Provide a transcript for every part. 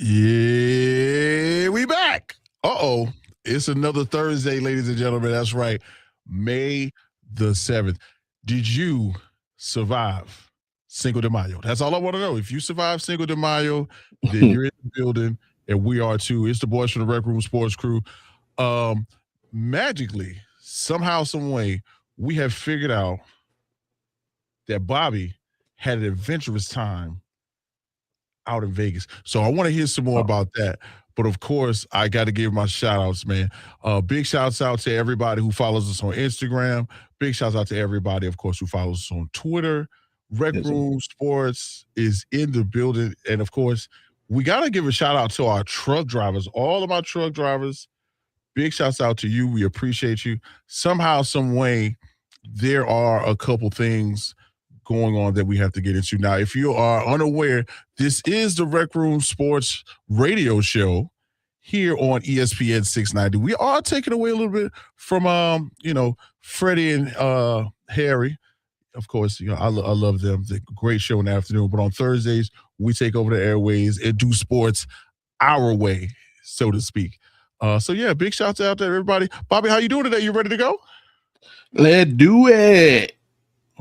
Yeah, we back. It's another Thursday, ladies and gentlemen. That's right. May the 7th. Did you survive Cinco de Mayo? That's all I want to know. If you survive Cinco de Mayo, then you're in the building, and we are too. It's the boys from the RecRoom Sports crew. Magically, somehow, some way, we have figured out that Bobby had an adventurous time out in Vegas. So I want to hear some more about that. But of course, I got to give my shout outs, man. Big shouts out to everybody who follows us on Instagram. Big shouts out to everybody, of course, who follows us on Twitter. RecRoom Sports is in the building. And of course, we got to give a shout out to our truck drivers, all of our truck drivers. Big shouts out to you. We appreciate you. Somehow, some way, there are a couple things going on that we have to get into. Now, if you are unaware, this is the RecRoom Sports Radio show here on ESPN 690. We are taking away a little bit from, Freddie and Harry. Of course, I love them. It's a great show in the afternoon. But on Thursdays, we take over the airways and do sports our way, so to speak. Big shouts out to everybody. Bobby, how you doing today? You ready to go? Let's do it.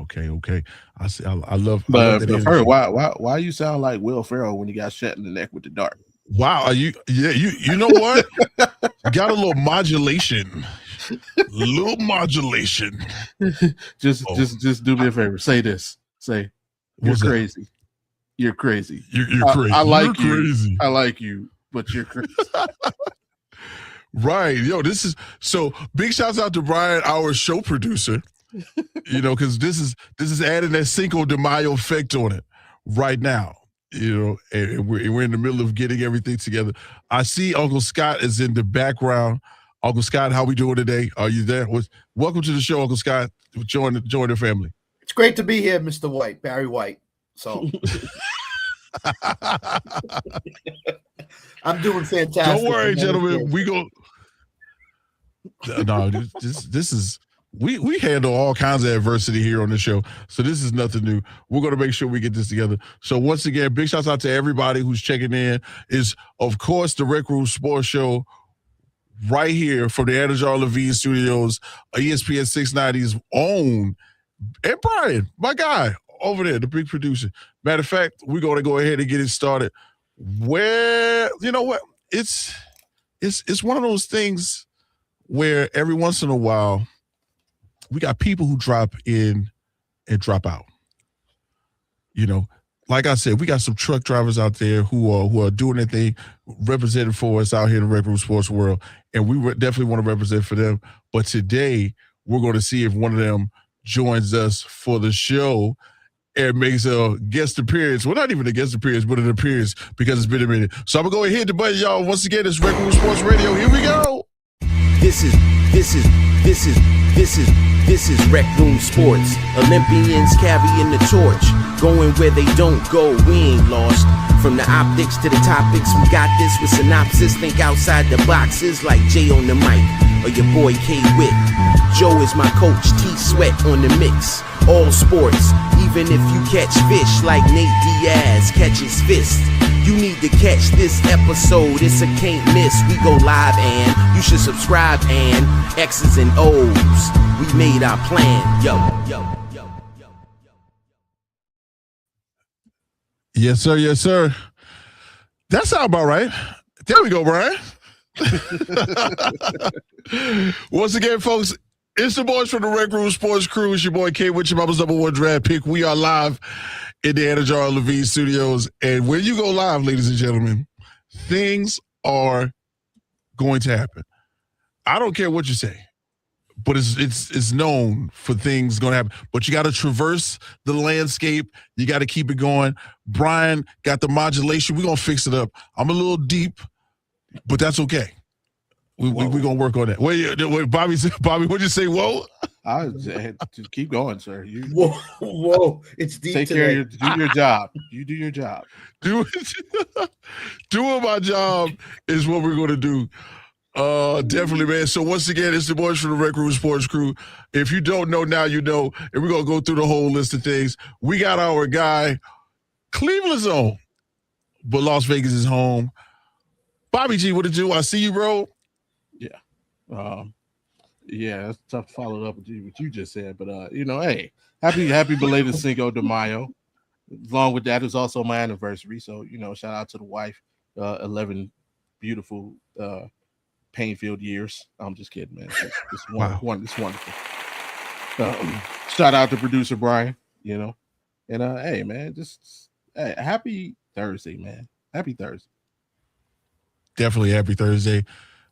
Okay. I love. But first, why you sound like Will Ferrell when you got shot in the neck with the dart? Wow, you know what? Got a little modulation. Just do me a favor. Say this. Say, you're crazy. You're crazy. You're crazy. I like you're you. Crazy. I like you, but you're crazy. Right. This is so big shouts out to Brian, our show producer. Because this is adding that Cinco de Mayo effect on it right now. And we're in the middle of getting everything together. I see Uncle Scott is in the background. Uncle Scott, how we doing today? Are you there? Welcome to the show, Uncle Scott. Join the family. It's great to be here, Mr. White, Barry White. So I'm doing fantastic. Don't worry, gentlemen. We go. No, this is. We handle all kinds of adversity here on the show, so this is nothing new. We're going to make sure we get this together. So once again, big shouts out to everybody who's checking in. Is of course the RecRoom Sports Show right here from the Anajar Levine Studios, ESPN 690's own, and Brian, my guy over there, the big producer. Matter of fact, we're going to go ahead and get it started. Where you know what? It's one of those things where every once in a while, we got people who drop in and drop out. Like I said, we got some truck drivers out there who are doing their thing, representing for us out here in the RecRoom Sports world, and we definitely want to represent for them. But today, we're going to see if one of them joins us for the show and makes a guest appearance. Well, not even a guest appearance, but an appearance because it's been a minute. So I'm going to go ahead and hit the button, y'all. Once again, it's RecRoom Sports Radio. Here we go. This is RecRoom Sports. Olympians carrying the torch, going where they don't go. We ain't lost. From the optics to the topics, we got this with synopsis. Think outside the boxes like Jay on the mic or your boy K Witt. Joe is my coach, T Sweat on the mix. All sports, even if you catch fish like Nate Diaz catches fist. You need to catch this episode, it's a can't miss. We go live and you should subscribe and X's and O's. We made our plan, yo. Yes, sir. That sounds about right. There we go, Brian. Once again, folks, it's the boys from the RecRoom Sports crew. It's your boy K with your mama's #1 draft pick. We are live in the Anajar Levine Studios. And when you go live, ladies and gentlemen, things are going to happen. I don't care what you say, but it's known for things going to happen. But you got to traverse the landscape. You got to keep it going. Brian got the modulation. We're going to fix it up. I'm a little deep, but that's okay. We're going to work on that. Wait, Bobby, what'd you say? Whoa? I just keep going, sir. Whoa. It's deep take today. Do your job. You do your job. Doing my job is what we're going to do. Definitely, man. So once again, it's the boys from the RecRoom Sports crew. If you don't know, now you know. And we're going to go through the whole list of things. We got our guy, Cleveland's own, but Las Vegas is home. Bobby G, what did you do? I see you, bro. Yeah. Yeah, it's tough to follow up with what you just said, but hey, happy belated Cinco de Mayo. Along with that, it's also my anniversary, so shout out to the wife. 11 beautiful pain-filled years. I'm just kidding, man. It's wonderful. Shout out to producer Brian, and hey, man, happy Thursday, man. Happy Thursday. Definitely happy Thursday.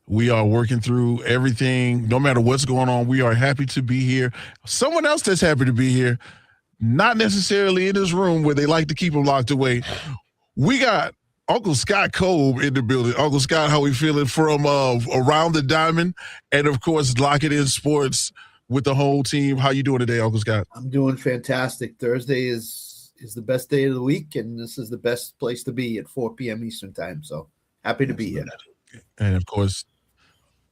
We are working through everything. No matter what's going on, we are happy to be here. Someone else that's happy to be here, not necessarily in this room where they like to keep them locked away. We got Uncle Scott Kolb in the building. Uncle Scott, how we feeling from Around the Diamond? And, of course, Lock It In Sports with the whole team. How you doing today, Uncle Scott? I'm doing fantastic. Thursday is the best day of the week, and this is the best place to be at 4 p.m. Eastern time. So happy to be here. And, of course,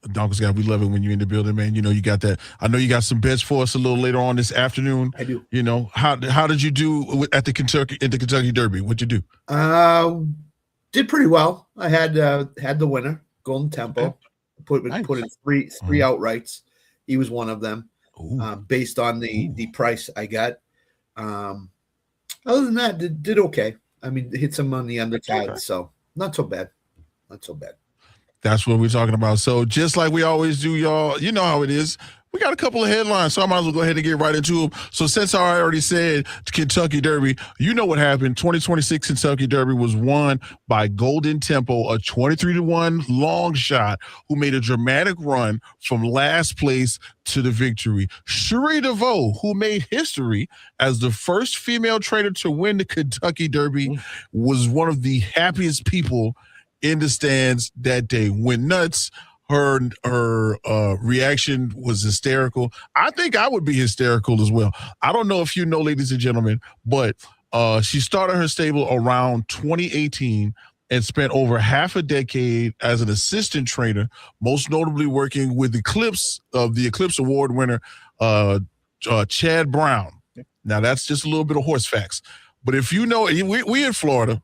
Uncle Scott, we love it when you're in the building, man. You got that. I know you got some bets for us a little later on this afternoon. I do. How did you do at the Kentucky Derby? What'd you do? Did pretty well. I had the winner, Golden Tempo. Put in three outrights. He was one of them. Based on the price I got. Other than that, did okay. I mean, hit some on the undercard, so not so bad. Not so bad. That's what we're talking about. So just like we always do, y'all, you know how it is. We got a couple of headlines, so I might as well go ahead and get right into them. So since I already said Kentucky Derby, you know what happened. 2026 Kentucky Derby was won by Golden Tempo, a 23-1 long shot who made a dramatic run from last place to the victory. Cherie DeVoe, who made history as the first female trainer to win the Kentucky Derby, was one of the happiest people in the stands that day. Went nuts. Her reaction was hysterical. I think I would be hysterical as well. I don't know if you know, ladies and gentlemen, but she started her stable around 2018 and spent over half a decade as an assistant trainer, most notably working with the Eclipse Award winner, Chad Brown. Now, that's just a little bit of horse facts. But if you know, we in Florida,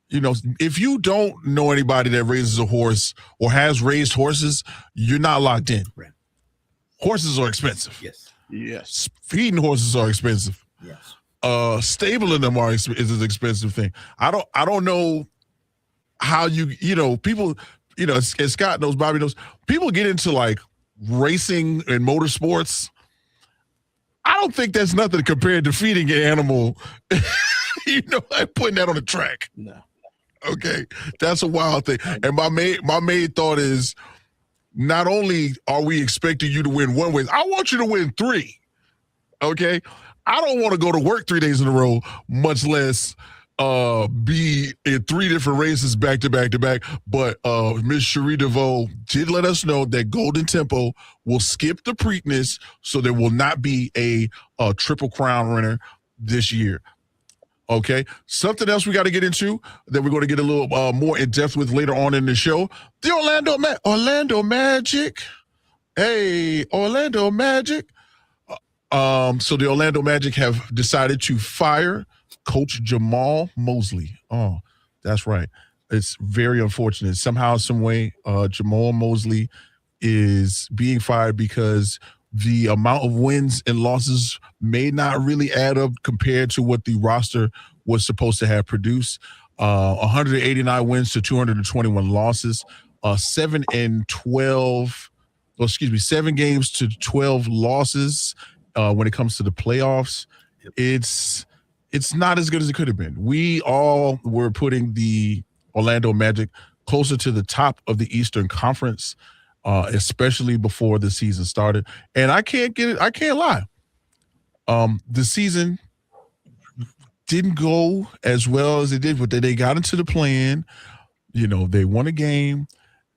if you don't know anybody that raises a horse or has raised horses, you're not locked in. Right. Horses are expensive. Yes. Feeding horses are expensive. Yes. Stabling them is an expensive thing. I don't know how people, as Scott knows, Bobby knows, people get into like racing and motorsports. I don't think that's nothing compared to feeding an animal, putting that on the track. No. Okay, that's a wild thing. And my main thought is, not only are we expecting you to win one race, I want you to win 3. Okay, I don't want to go to work 3 days in a row, much less be in 3 different races back to back to back. But Miss Cherie DeVoe did let us know that Golden Tempo will skip the Preakness, so there will not be a Triple Crown runner this year. Okay, something else we got to get into that we're going to get a little more in depth with later on in the show. The Orlando Magic. Hey, Orlando Magic. So the Orlando Magic have decided to fire Coach Jamal Mosley. Oh, that's right. It's very unfortunate. Somehow, some way, Jamal Mosley is being fired because the amount of wins and losses may not really add up compared to what the roster was supposed to have produced. 189 wins to 221 losses, 7 games to 12 losses when it comes to the playoffs. It's not as good as it could have been. We all were putting the Orlando Magic closer to the top of the Eastern Conference, especially before the season started. And I can't lie. The season didn't go as well as it did, but they got into the play-in. They won a game.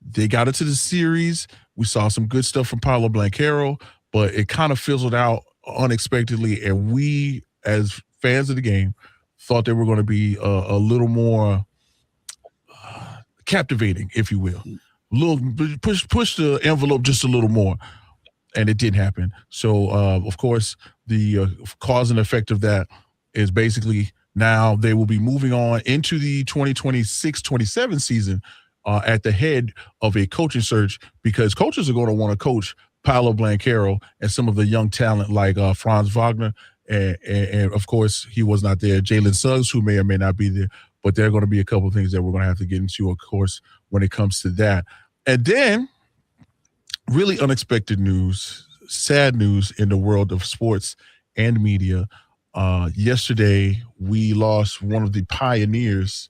They got into the series. We saw some good stuff from Paolo Banchero, but it kind of fizzled out unexpectedly. And we, as fans of the game, thought they were going to be a little more captivating, if you will. Push the envelope just a little more, and it didn't happen. So, of course, the cause and effect of that is basically now they will be moving on into the 2026-27 season at the head of a coaching search, because coaches are going to want to coach Paolo Blanquero and some of the young talent like Franz Wagner. And of course, he was not there. Jalen Suggs, who may or may not be there. But there are going to be a couple of things that we're going to have to get into, of course, when it comes to that. And then really unexpected news, sad news in the world of sports and media. Yesterday, we lost one of the pioneers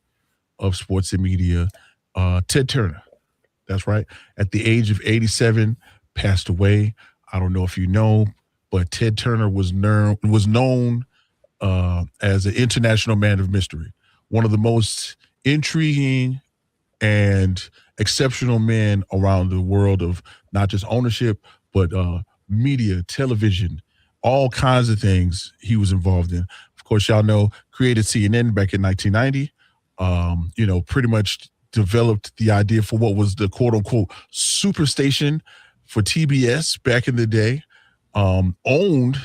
of sports and media, Ted Turner. That's right. At the age of 87, passed away. I don't know if you know, but Ted Turner was known as an international man of mystery. One of the most intriguing and exceptional men around the world of not just ownership, but media, television, all kinds of things he was involved in. Of course, y'all know, created CNN back in 1990, pretty much developed the idea for what was the quote unquote superstation for TBS back in the day, owned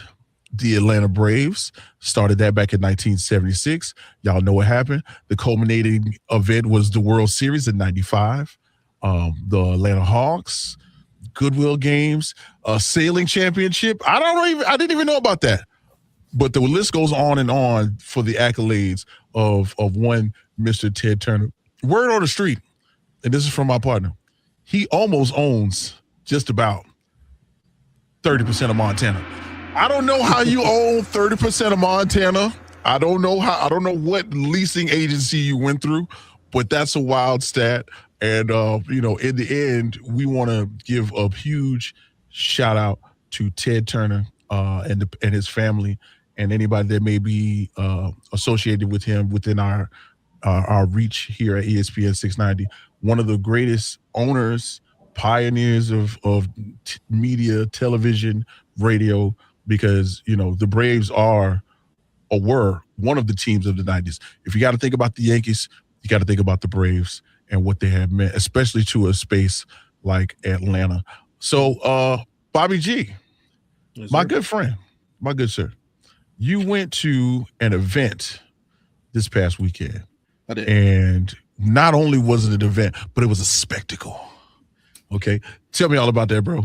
the Atlanta Braves, started that back in 1976. Y'all know what happened. The culminating event was the World Series in 95. The Atlanta Hawks, Goodwill Games, sailing championship. I didn't even know about that. But the list goes on and on for the accolades of one Mr. Ted Turner. Word on the street, and this is from my partner, he almost owns just about 30% of Montana. I don't know how you own 30% of Montana. I don't know what leasing agency you went through, but that's a wild stat. And, in the end, we want to give a huge shout out to Ted Turner and his family and anybody that may be associated with him within our reach here at ESPN 690. One of the greatest owners, pioneers of media, television, radio, because, the Braves were one of the teams of the 90s. If you got to think about the Yankees, you got to think about the Braves and what they have meant, especially to a space like Atlanta. So, Bobby G, yes, my good friend, my good sir, you went to an event this past weekend. I did. And not only was it an event, but it was a spectacle. Okay. Tell me all about that, bro.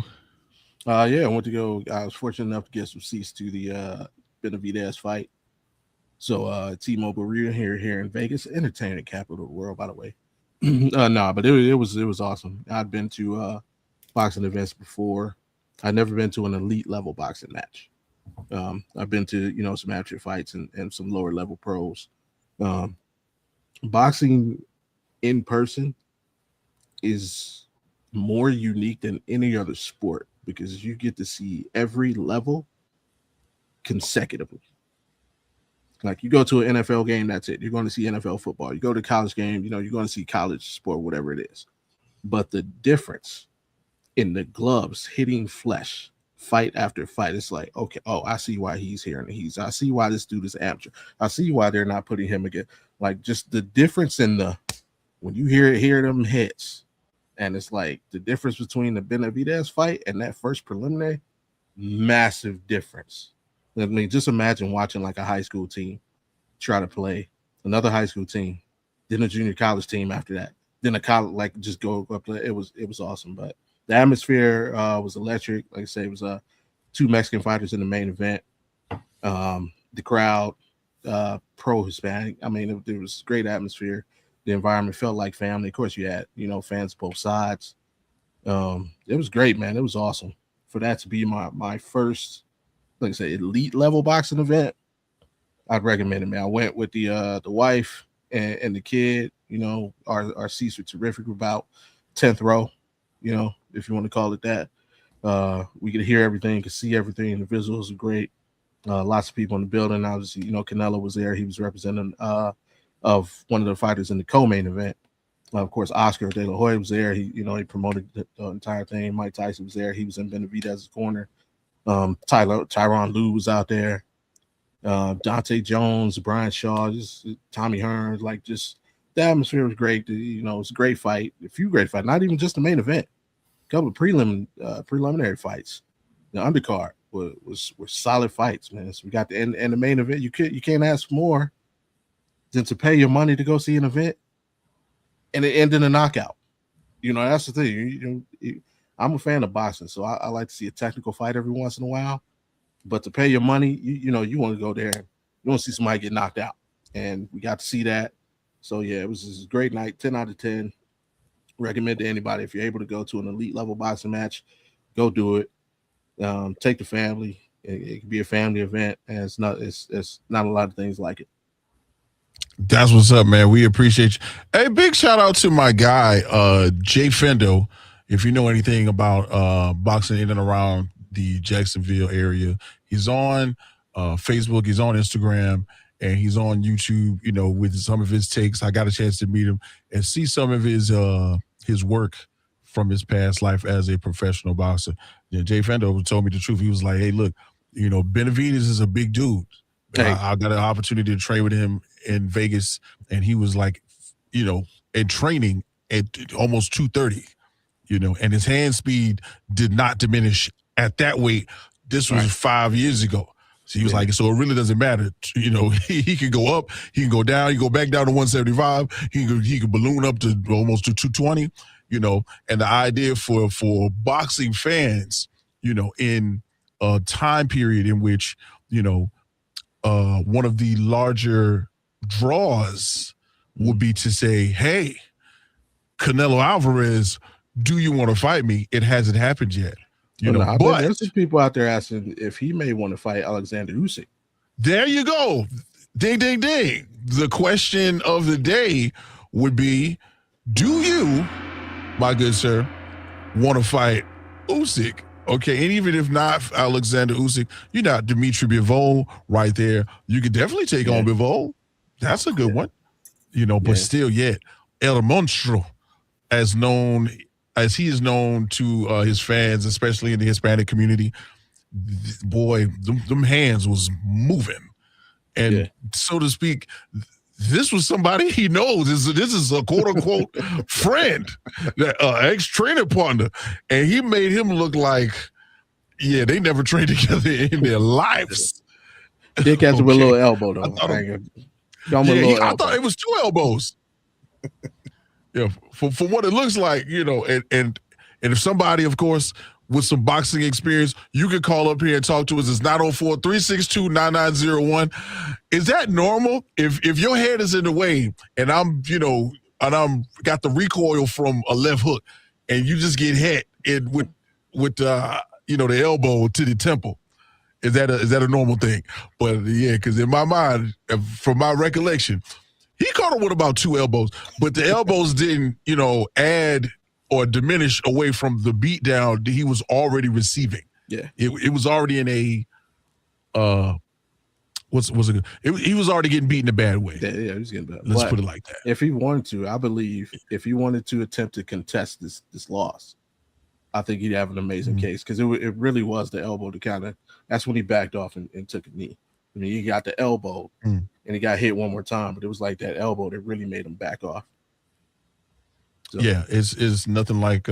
I was fortunate enough to get some seats to the Benavidez fight. So T-Mobile Arena here in Vegas, entertainment capital of the world, by the way. But it was awesome. I'd been to boxing events before. I'd never been to an elite level boxing match. I've been to some amateur fights and some lower level pros. Boxing in person is more unique than any other sport because you get to see every level consecutively. Like you go to an NFL game, that's it. You're going to see NFL football. You go to a college game, you're going to see college sport, whatever it is. But the difference in the gloves hitting flesh, fight after fight, it's like, okay, I see why he's here and I see why this dude is amateur. I see why they're not putting him again. Like just the difference in when you hear them hits, and it's like the difference between the Benavidez fight and that first preliminary, massive difference. I mean, just imagine watching like a high school team try to play another high school team, then a junior college team after that, then a college, like just go up. It was awesome. But the atmosphere was electric. Like I say, it was two Mexican fighters in the main event. The crowd, pro-Hispanic. I mean, it was great atmosphere. The environment felt like family. Of course, you had, fans both sides. It was great, man. It was awesome. For that to be my first, like I said, elite level boxing event, I'd recommend it, man. I went with the wife and the kid. Our seats were terrific, about 10th row, if you want to call it that. We could hear everything, could see everything. The visuals were great. Lots of people in the building. Obviously, Canelo was there. He was representing of one of the fighters in the co-main event. Of course, Oscar De La Hoya was there. He promoted the entire thing. Mike Tyson was there. He was in Benavidez's corner. Tyron Lue was out there. Dante Jones, Brian Shaw, just Tommy Hearns. Like, just the atmosphere was great. It was a great fight. A few great fights. Not even just the main event. A couple of preliminary fights. The undercard were solid fights, man. So we got the main event. You can't ask more than to pay your money to go see an event, and it ended in a knockout. You know, that's the thing. I'm a fan of boxing, so I like to see a technical fight every once in a while. But to pay your money, you want to go there. You want to see somebody get knocked out, and we got to see that. So yeah, it was a great night. 10 out of 10. Recommend to anybody, if you're able to go to an elite level boxing match, go do it. Take the family. It can be a family event, and it's not a lot of things like it. That's what's up, man. We appreciate you. Hey, big shout out to my guy, Jay Fendo. If you know anything about boxing in and around the Jacksonville area, he's on Facebook, he's on Instagram, and he's on YouTube, with some of his takes. I got a chance to meet him and see some of his work from his past life as a professional boxer. Jay Fendo told me the truth. He was like, hey, look, Benavidez is a big dude. Hey. I got an opportunity to train with him in Vegas, and he was like, in training at almost 230, and his hand speed did not diminish at that weight. This was 5 years ago. So he was like, so it really doesn't matter. He can go up, he can go down, he can go back down to 175, he can balloon up to almost to 220, and the idea for boxing fans, in a time period in which, one of the larger draws would be to say, hey, Canelo Alvarez, do you want to fight me? It hasn't happened yet. But there's some people out there asking if he may want to fight Alexander Usyk. There you go. Ding, ding, ding. The question of the day would be, do you, my good sir, want to fight Usyk? Okay, and even if not Alexander Usyk, you got Dimitri Bivol right there. You could definitely take on Bivol. That's a good one. But still yet, El Monstro, as he is known to his fans, especially in the Hispanic community, boy, them hands was moving. And so to speak, this was somebody he knows. This is a quote-unquote friend, ex-training partner. And he made him look like, they never trained together in their lives. Did catch him with a little elbow, though. I thought it was 2 elbows. For what it looks like, and if somebody, of course, with some boxing experience, you can call up here and talk to us. It's 904-362-9901. Is that normal? If your head is in the way and I'm got the recoil from a left hook and you just get hit with the elbow to the temple, is that a normal thing? But because in my mind, from my recollection, he caught him with about 2 elbows, but the elbows didn't, add or diminish away from the beatdown that he was already receiving. Yeah, it was already in a he was already getting beat in a bad way. Yeah, he was getting bad. Let's put it like that. If he wanted to, I believe, if he wanted to attempt to contest this loss, I think he'd have an amazing case, because it really was the elbow to kind of. That's when he backed off and took a knee. I mean, he got the elbow and he got hit one more time, but it was like that elbow that really made him back off. So. Yeah, it's nothing like,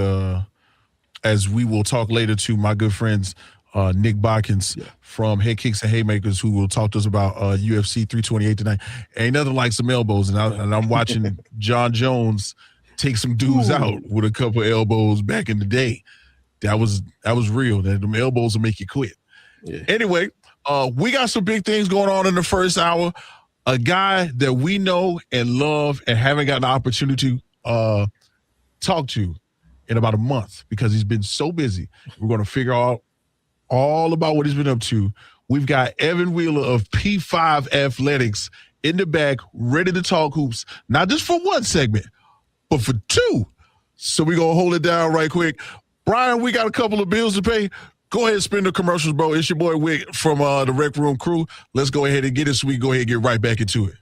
as we will talk later to my good friends, Nick Botkins from Head Kicks and Haymakers, who will talk to us about UFC 328 tonight. Ain't nothing like some elbows, and I'm watching John Jones take some dudes out with a couple of elbows back in the day. That was real. That them elbows will make you quit. Yeah. Anyway, we got some big things going on in the first hour. A guy that we know and love and haven't gotten the opportunity to talk to in about a month because he's been so busy. We're going to figure out all about what he's been up to. We've got Evan Wheeler of P5 Athletics in the back, ready to talk hoops, not just for one segment, but for 2. So we're going to hold it down right quick. Brian, we got a couple of bills to pay. Go ahead and spin the commercials, bro. It's your boy Wick from the Rec Room crew. Let's go ahead and get it so we can go ahead and get right back into it.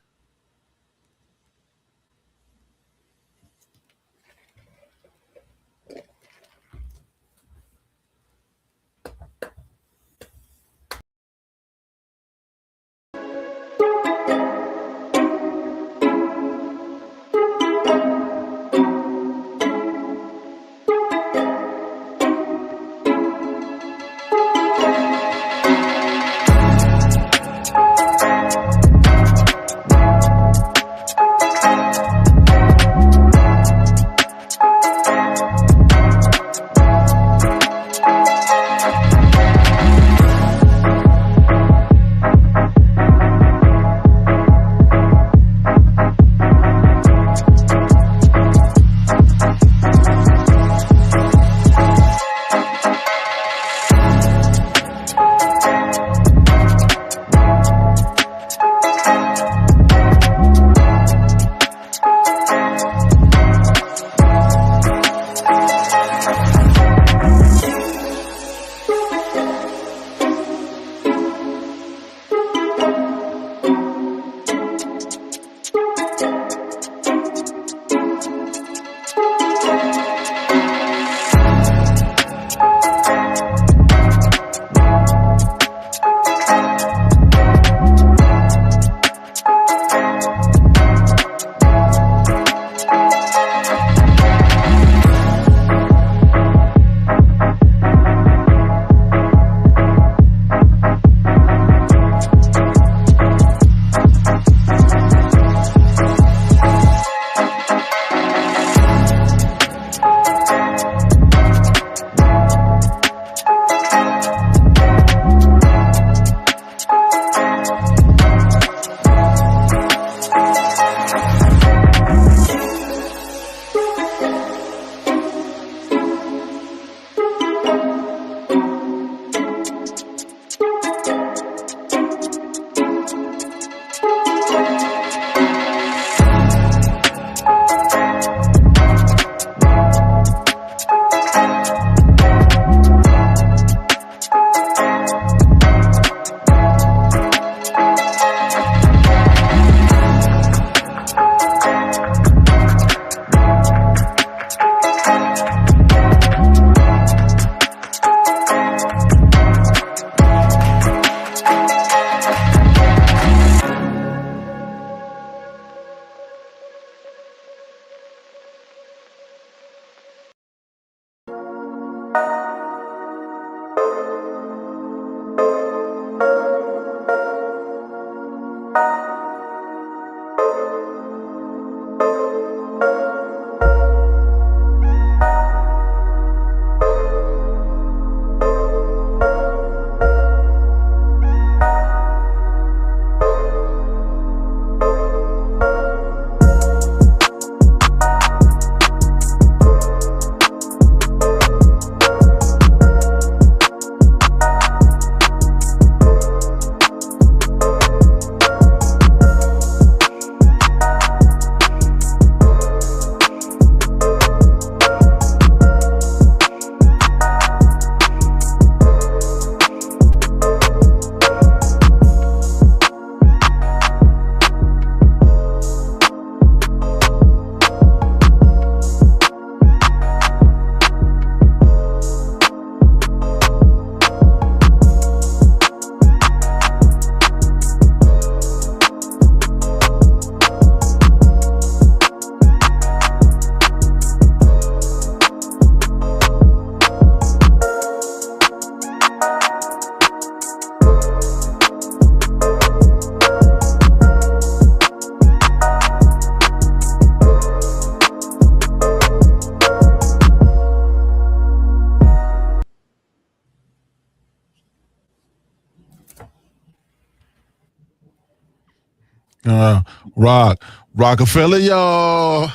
Rockefeller, y'all.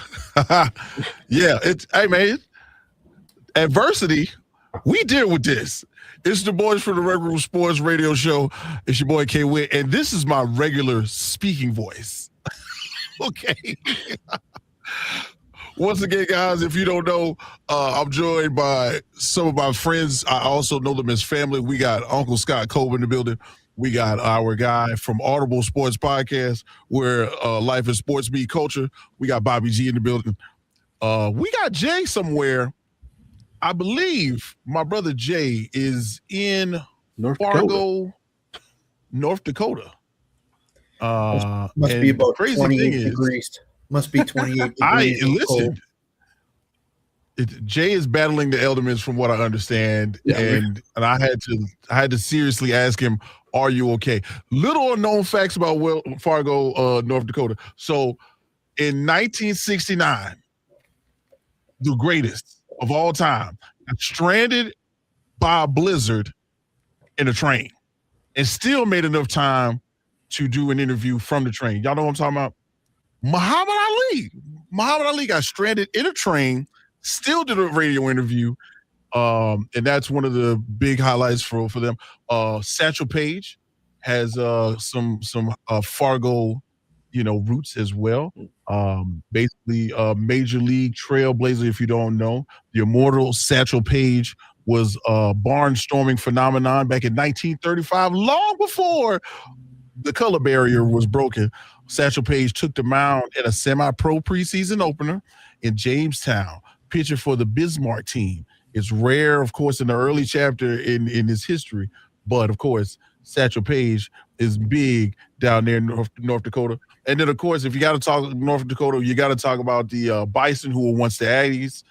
Yeah, hey man, adversity, we deal with this. It's the boys from the RecRoom Sports Radio Show. It's your boy K Witt, and this is my regular speaking voice. Okay. Once again, guys, if you don't know, I'm joined by some of my friends. I also know them as family. We got Uncle Scott Cole in the building. We got our guy from Audible Podcast Talks, where life is sports meet culture. We got Bobby G in the building. We got Jay somewhere. I believe my brother Jay is in Fargo, North Dakota. Must be about 28 degrees. Must be 28 degrees. Listen, Jay is battling the elements from what I understand, and I had to seriously ask him, "Are you okay?" Little unknown facts about Fargo, North Dakota. So, in 1969, the greatest of all time got stranded by a blizzard in a train, and still made enough time to do an interview from the train. Y'all know what I'm talking about? Muhammad Ali got stranded in a train, still did a radio interview, and that's one of the big highlights for them. Satchel Paige has some Fargo, roots as well. Basically, Major League trailblazer. If you don't know, the immortal Satchel Paige was a barnstorming phenomenon back in 1935, long before the color barrier was broken. Satchel Paige took the mound at a semi-pro preseason opener in Jamestown, pitching for the Bismarck team. It's rare, of course, in the early chapter in his history, but of course, Satchel Paige is big down there in North Dakota. And then, of course, if you got to talk North Dakota, you got to talk about the Bison, who were once the Aggies.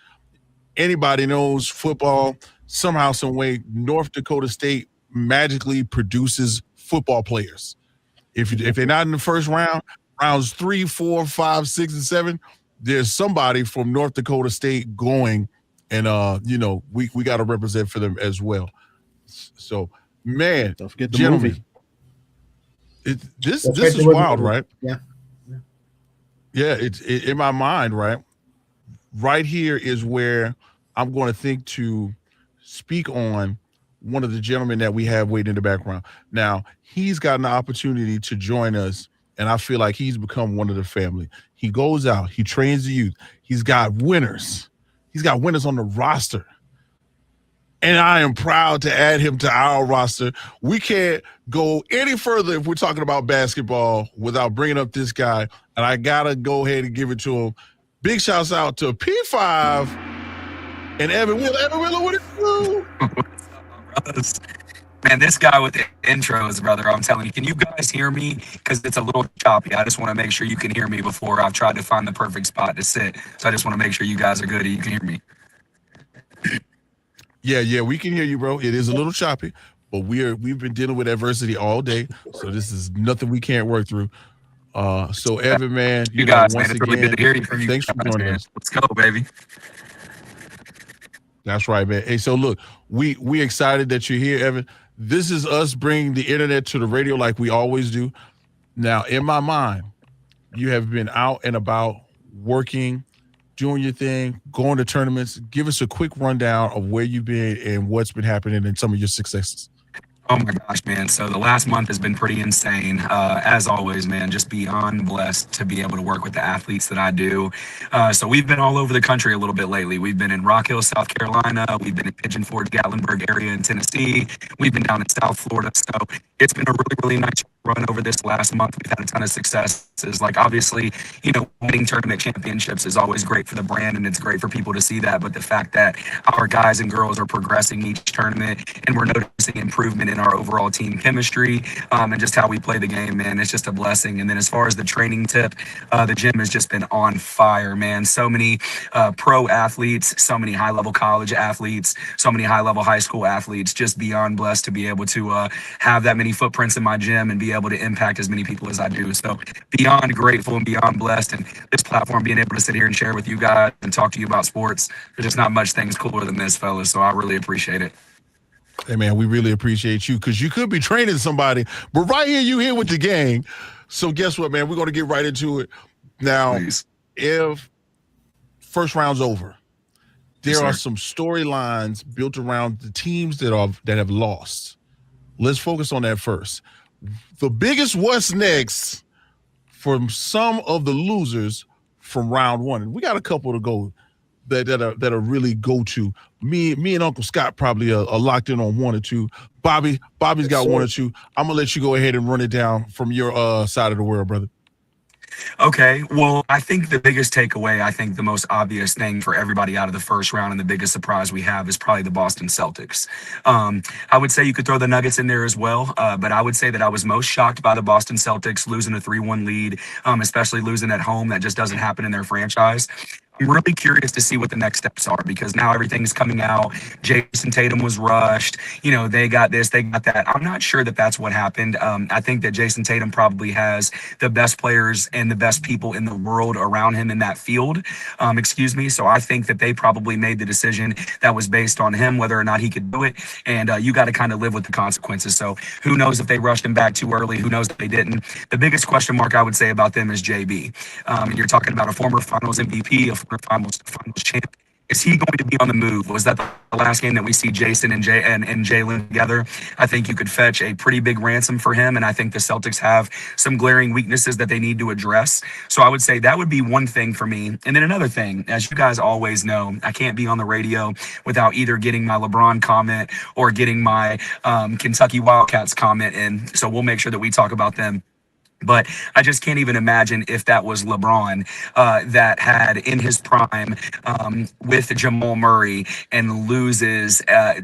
Anybody knows football, somehow, some way, North Dakota State magically produces football players. If they're not in the first round, rounds 3, 4, 5, 6, and 7, there's somebody from North Dakota State going, and we got to represent for them as well. So, man, don't forget the gentlemen, movie. This is wild, right? Yeah. Yeah, it's in my mind, right? Right here is where I'm going to think to speak on one of the gentlemen that we have waiting in the background. Now, he's got an opportunity to join us, and I feel like he's become one of the family. He goes out, he trains the youth. He's got winners. He's got winners on the roster. And I am proud to add him to our roster. We can't go any further if we're talking about basketball without bringing up this guy. And I got to go ahead and give it to him. Big shouts out to P5 and Evan Wheeler. Evan Wheeler, what did you do? Brothers. Man, this guy with the intros, brother, I'm telling you, can you guys hear me? Because it's a little choppy. I just want to make sure you can hear me before I've tried to find the perfect spot to sit. So I just want to make sure you guys are good and you can hear me. Yeah, we can hear you, bro. It is a little choppy, but we've been dealing with adversity all day, so this is nothing we can't work through. So Evan, man, you guys, man, it's really good to hear you from you. Thanks for joining us. Let's go, baby. That's right, man. Hey, so look, we excited that you're here, Evan. This is us bringing the internet to the radio like we always do. Now, in my mind, you have been out and about working, doing your thing, going to tournaments. Give us a quick rundown of where you've been and what's been happening and some of your successes. Oh my gosh, man. So the last month has been pretty insane. As always, man, just beyond blessed to be able to work with the athletes that I do. So we've been all over the country a little bit lately. We've been in Rock Hill, South Carolina. We've been in Pigeon Forge, Gatlinburg area in Tennessee. We've been down in South Florida. So it's been a really, really nice run over this last month. We've had a ton of successes. Like, obviously, winning tournament championships is always great for the brand, and it's great for people to see that. But the fact that our guys and girls are progressing each tournament, and we're noticing improvement in our overall team chemistry, and just how we play the game, man, it's just a blessing. And then as far as the training tip, the gym has just been on fire, man. So many pro athletes, so many high-level college athletes, so many high-level high school athletes, just beyond blessed to be able to have that many footprints in my gym and be able to impact as many people as I do. So beyond grateful and beyond blessed, and this platform being able to sit here and share with you guys and talk to you about sports, there's just not much things cooler than this, fellas. So I really appreciate it. Hey, man, we really appreciate you because you could be training somebody, but right here, you here with the gang. So guess what, man? We're going to get right into it. Now, Please. if first round's over, there Yes, are sir. some storylines built around the teams that have lost. Let's focus on that first. The biggest what's next from some of the losers from round one. And we got a couple to go that are really go-to. Me and Uncle Scott probably are locked in on one or two. Bobby's got one or two. I'm going to let you go ahead and run it down from your side of the world, brother. Okay, well, I think the biggest takeaway, I think the most obvious thing for everybody out of the first round and the biggest surprise we have is probably the Boston Celtics. I would say you could throw the Nuggets in there as well, but I would say that I was most shocked by the Boston Celtics losing a 3-1 lead, especially losing at home. That just doesn't happen in their franchise. I'm really curious to see what the next steps are because now everything's coming out. Jason Tatum was rushed. You know, they got this, they got that. I'm not sure that that's what happened. I think that Jason Tatum probably has the best players and the best people in the world around him in that field. So I think that they probably made the decision that was based on him, whether or not he could do it. And you got to kind of live with the consequences. So who knows if they rushed him back too early? Who knows if they didn't? The biggest question mark I would say about them is JB. And you're talking about a former Finals MVP, a former Finals champ. Is he going to be on the move? Was that the last game that we see Jason and Jalen together? I think you could fetch a pretty big ransom for him, and I think the Celtics have some glaring weaknesses that they need to address. So I would say that would be one thing for me. And then another thing, as you guys always know, I can't be on the radio without either getting my LeBron comment or getting my Kentucky Wildcats comment in. So we'll make sure that we talk about them. But I just can't even imagine if that was LeBron that had in his prime with Jamal Murray and loses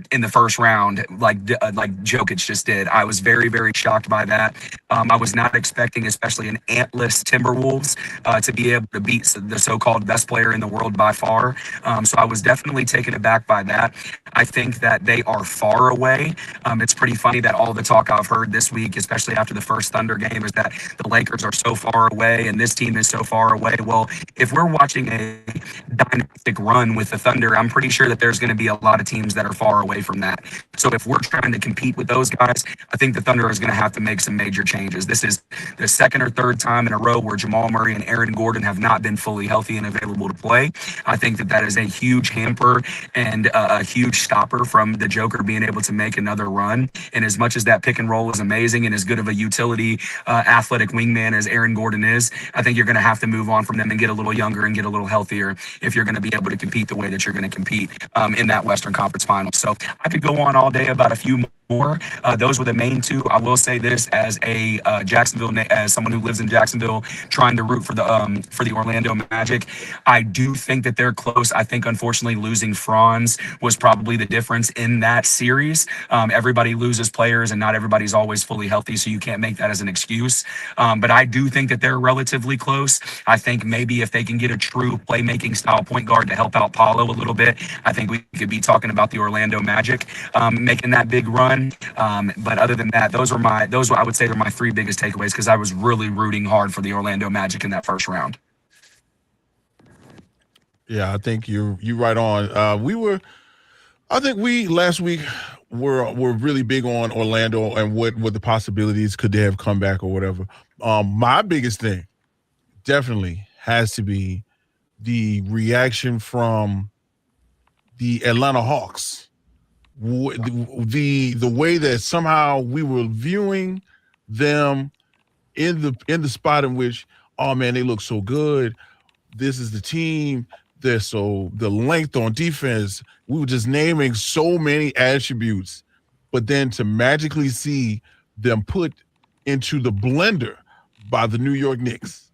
in the first round like Jokic just did. I was very, very shocked by that. I was not expecting, especially an antless Timberwolves, to be able to beat the so-called best player in the world by far. So I was definitely taken aback by that. I think that they are far away. It's pretty funny that all the talk I've heard this week, especially after the first Thunder game, is that the Lakers are so far away and this team is so far away. Well, if we're watching a dynastic run with the Thunder, I'm pretty sure that there's going to be a lot of teams that are far away from that. So if we're trying to compete with those guys, I think the Thunder is going to have to make some major changes. This is the second or third time in a row where Jamal Murray and Aaron Gordon have not been fully healthy and available to play. I think that is a huge hamper and a huge stopper from the Joker being able to make another run. And as much as that pick and roll is amazing and as good of a utility athletic wingman as Aaron Gordon is, I think you're going to have to move on from them and get a little younger and get a little healthier if you're going to be able to compete the way that you're going to compete in that Western Conference Finals. So I could go on all day about a few more. Those were the main two. I will say this as a as someone who lives in Jacksonville, trying to root for the Orlando Magic. I do think that they're close. I think unfortunately losing Franz was probably the difference in that series. Everybody loses players and not everybody's always fully healthy, so you can't make that as an excuse. But I do think that they're relatively close. I think maybe if they can get a true playmaking style point guard to help out Paulo a little bit, I think we could be talking about the Orlando Magic making that big run. But other than that, those I would say are my three biggest takeaways because I was really rooting hard for the Orlando Magic in that first round. Yeah, I think you're right on. I think we last week were really big on Orlando and what the possibilities could they have come back or whatever. My biggest thing definitely has to be the reaction from the Atlanta Hawks. The way that somehow we were viewing them in the spot in which, oh man, they look so good. This is the team. The length on defense. We were just naming so many attributes, but then to magically see them put into the blender by the New York Knicks.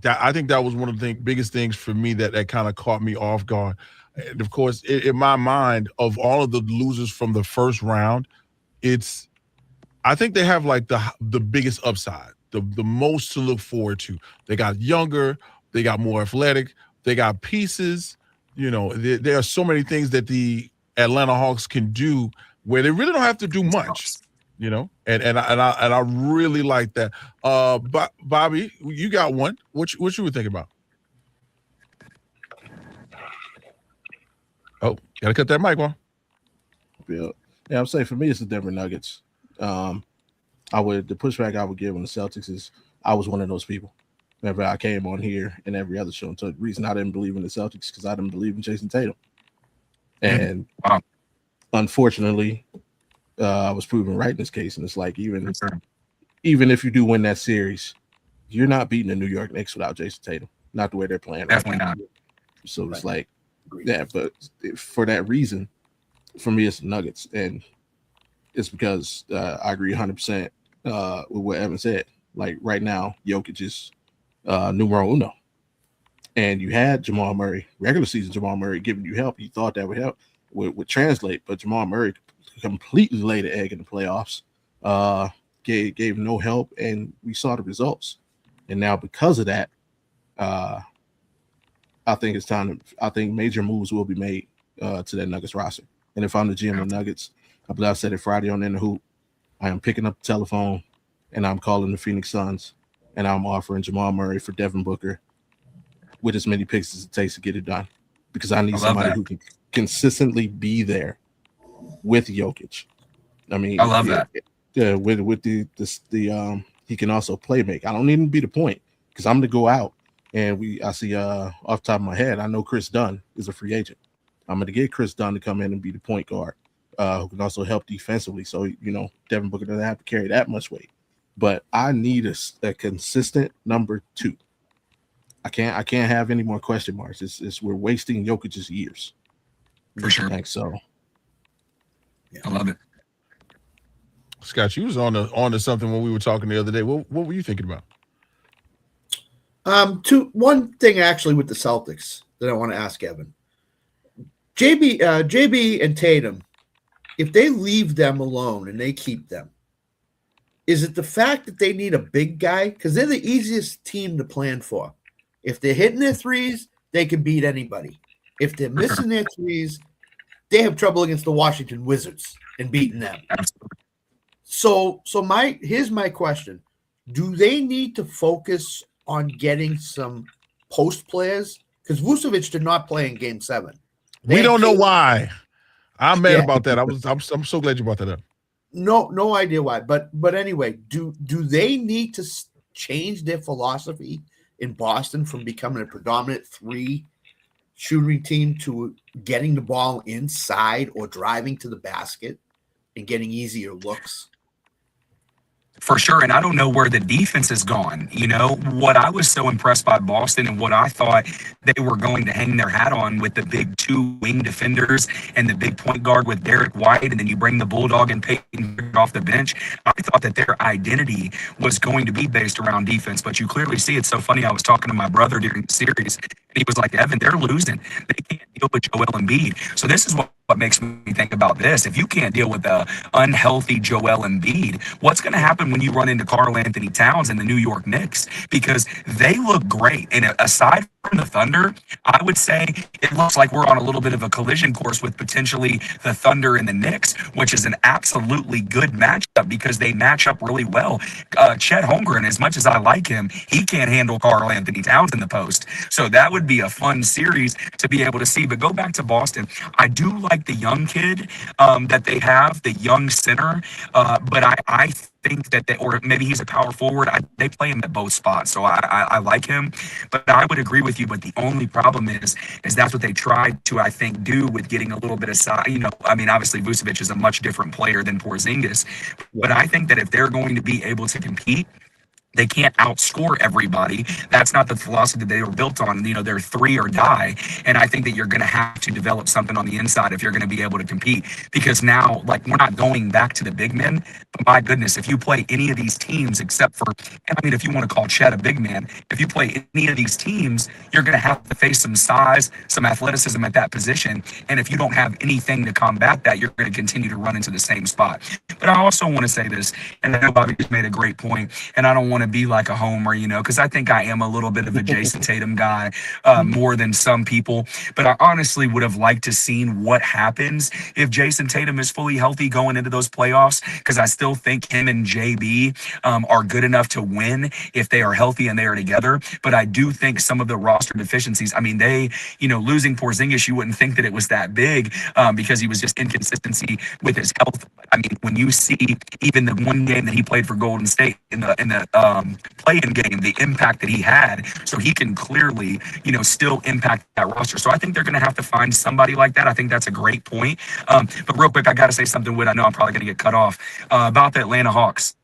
I think that was one of the biggest things for me that kind of caught me off guard. And of course, in my mind, of all of the losers from the first round, I think they have like the biggest upside, the most to look forward to. They got younger, they got more athletic, they got pieces. You know, there are so many things that the Atlanta Hawks can do where they really don't have to do much. You know, and I really like that. Bobby, you got one. What you would think about? Oh, gotta cut that mic on. Yeah, I'm saying for me, it's the Denver Nuggets. The pushback I would give on the Celtics is I was one of those people. Whenever I came on here and every other show, and so the reason I didn't believe in the Celtics because I didn't believe in Jason Tatum. And unfortunately, I was proven right in this case. And it's like, even if you do win that series, you're not beating the New York Knicks without Jason Tatum. Not the way they're playing. Definitely not. So it's like, yeah, but for that reason, for me, it's the Nuggets. And it's because I agree 100% with what Evan said. Like right now, Jokic is numero uno. And you had Jamal Murray, regular season Jamal Murray, giving you help. You thought that would help, would translate, but Jamal Murray completely laid an egg in the playoffs, gave no help, and we saw the results. And now because of that, I think it's time I think major moves will be made to that Nuggets roster. And if I'm the GM of the Nuggets, I believe I said it Friday on In the Hoop, I am picking up the telephone and I'm calling the Phoenix Suns and I'm offering Jamal Murray for Devin Booker with as many picks as it takes to get it done, because I need somebody who can consistently be there with Jokic. I mean, I love that. Yeah, with the he can also play make. I don't need him to be the point, because I'm going to go out and I see off the top of my head, I know Chris Dunn is a free agent. I'm going to get Chris Dunn to come in and be the point guard, who can also help defensively. So, Devin Booker doesn't have to carry that much weight. But I need a consistent number two. I can't have any more question marks. It's we're wasting Jokic's years. For sure. Thanks. So I love it. Scott, you was on to something when we were talking the other day. What were you thinking about? One thing actually with the Celtics that I want to ask Evan. JB and Tatum, if they leave them alone and they keep them, is it the fact that they need a big guy? Because they're the easiest team to plan for. If they're hitting their threes, they can beat anybody. If they're missing their threes, they have trouble against the Washington Wizards and beating them. Absolutely. So here's my question. Do they need to focus on getting some post players? Because Vucevic did not play in Game 7. We don't know why. I'm mad about that. I'm so glad you brought that up. No idea why. But anyway, do they need to change their philosophy in Boston from becoming a predominant 3 shooting team to getting the ball inside or driving to the basket and getting easier looks? For sure. And I don't know where the defense has gone. What I was so impressed by Boston and what I thought they were going to hang their hat on with the big 2 wing defenders and the big point guard with Derek White, and then you bring the Bulldog and Peyton off the bench. I thought that their identity was going to be based around defense, but you clearly see it's so funny. I was talking to my brother during the series, and he was like, Evan, they're losing. They can't deal with Joel Embiid. So this is what makes me think about this. If you can't deal with the unhealthy Joel Embiid, what's going to happen when you run into Karl Anthony Towns and the New York Knicks? Because they look great. And aside from the Thunder, I would say it looks like we're on a little bit of a collision course with potentially the Thunder and the Knicks, which is an absolutely good matchup because they match up really well. Chet Holmgren, as much as I like him, he can't handle Karl Anthony Towns in the post. So that would be a fun series to be able to see. But go back to Boston. I do like the young kid that they have, the young center, but I think that or maybe he's a power forward. They play him at both spots, so I like him. But I would agree with you. But the only problem is that's what they tried to, I think, do with getting a little bit of size. Obviously Vucevic is a much different player than Porzingis, but I think that if they're going to be able to compete, they can't outscore everybody. That's not the philosophy that they were built on. They're 3 or die. And I think that you're going to have to develop something on the inside if you're going to be able to compete. Because now, we're not going back to the big men. But my goodness, if you play any of these teams, except for, if you want to call Chet a big man, if you play any of these teams, you're going to have to face some size, some athleticism at that position. And if you don't have anything to combat that, you're going to continue to run into the same spot. But I also want to say this, and I know Bobby just made a great point, and I don't want to be like a homer, because I think I am a little bit of a Jason Tatum guy, more than some people. But I honestly would have liked to seen what happens if Jason Tatum is fully healthy going into those playoffs, because I still think him and JB are good enough to win if they are healthy and they are together. But I do think some of the roster deficiencies, they, losing Porzingis, you wouldn't think that it was that big because he was just inconsistency with his health. When you see even the one game that he played for Golden State in the play-in game, the impact that he had, so he can clearly, still impact that roster. So I think they're going to have to find somebody like that. I think that's a great point. But real quick, I got to say something, Whit. I know I'm probably going to get cut off about the Atlanta Hawks.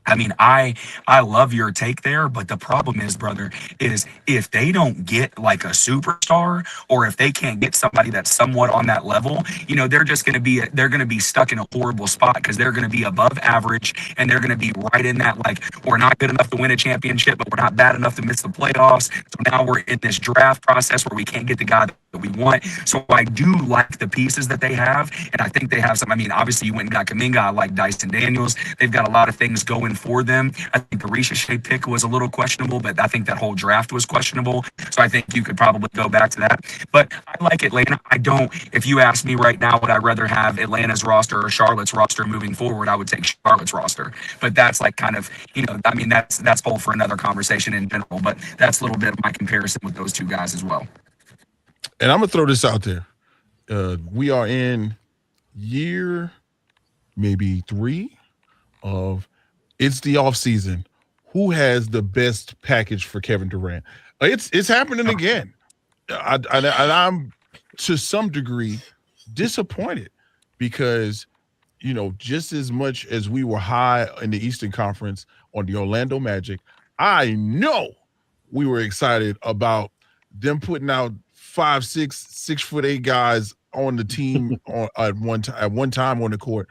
I mean, I love your take there, but the problem is, brother, is if they don't get like a superstar, or if they can't get somebody that's somewhat on that level, they're going to be stuck in a horrible spot, because they're going to be above average, and they're going to be right in that, like, we're not good enough to win a championship, but we're not bad enough to miss the playoffs. So now we're in this draft process where we can't get the guy that we want. So I do like the pieces that they have, and I think they have some. I mean, obviously you went and got Kuminga. I like Dyson Daniels. They've got a lot of things going for them. I think the Ricochet pick was a little questionable, but I think that whole draft was questionable. So I think you could probably go back to that. But I like Atlanta. I don't. If you ask me right now, would I rather have Atlanta's roster or Charlotte's roster moving forward? I would take Charlotte's roster. But that's like kind of, I mean, that's whole for another conversation in general. But that's a little bit of my comparison with those two guys as well. And I'm gonna throw this out there. We are in year maybe 3 of it's the off season. Who has the best package for Kevin Durant? It's happening again. I'm to some degree disappointed, because just as much as we were high in the Eastern Conference on the Orlando Magic, I know we were excited about them putting out 6'8" guys on the team at one time on the court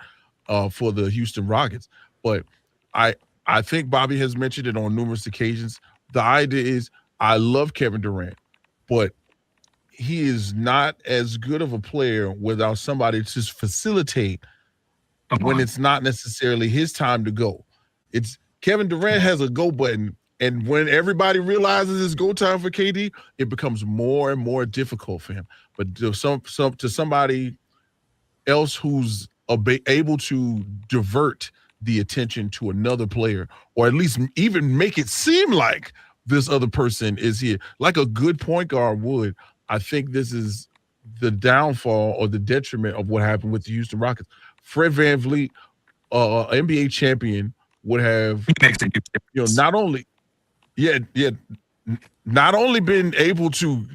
for the Houston Rockets. But I think Bobby has mentioned it on numerous occasions. The idea is, I love Kevin Durant, but he is not as good of a player without somebody to facilitate when it's not necessarily his time to go. It's Kevin Durant has a go button, and when everybody realizes it's go time for KD, it becomes more and more difficult for him. But to somebody else who's able to divert the attention to another player, or at least even make it seem like this other person is here, like a good point guard would, I think this is the downfall or the detriment of what happened with the Houston Rockets. Fred VanVleet, NBA champion, would have, not only been able to,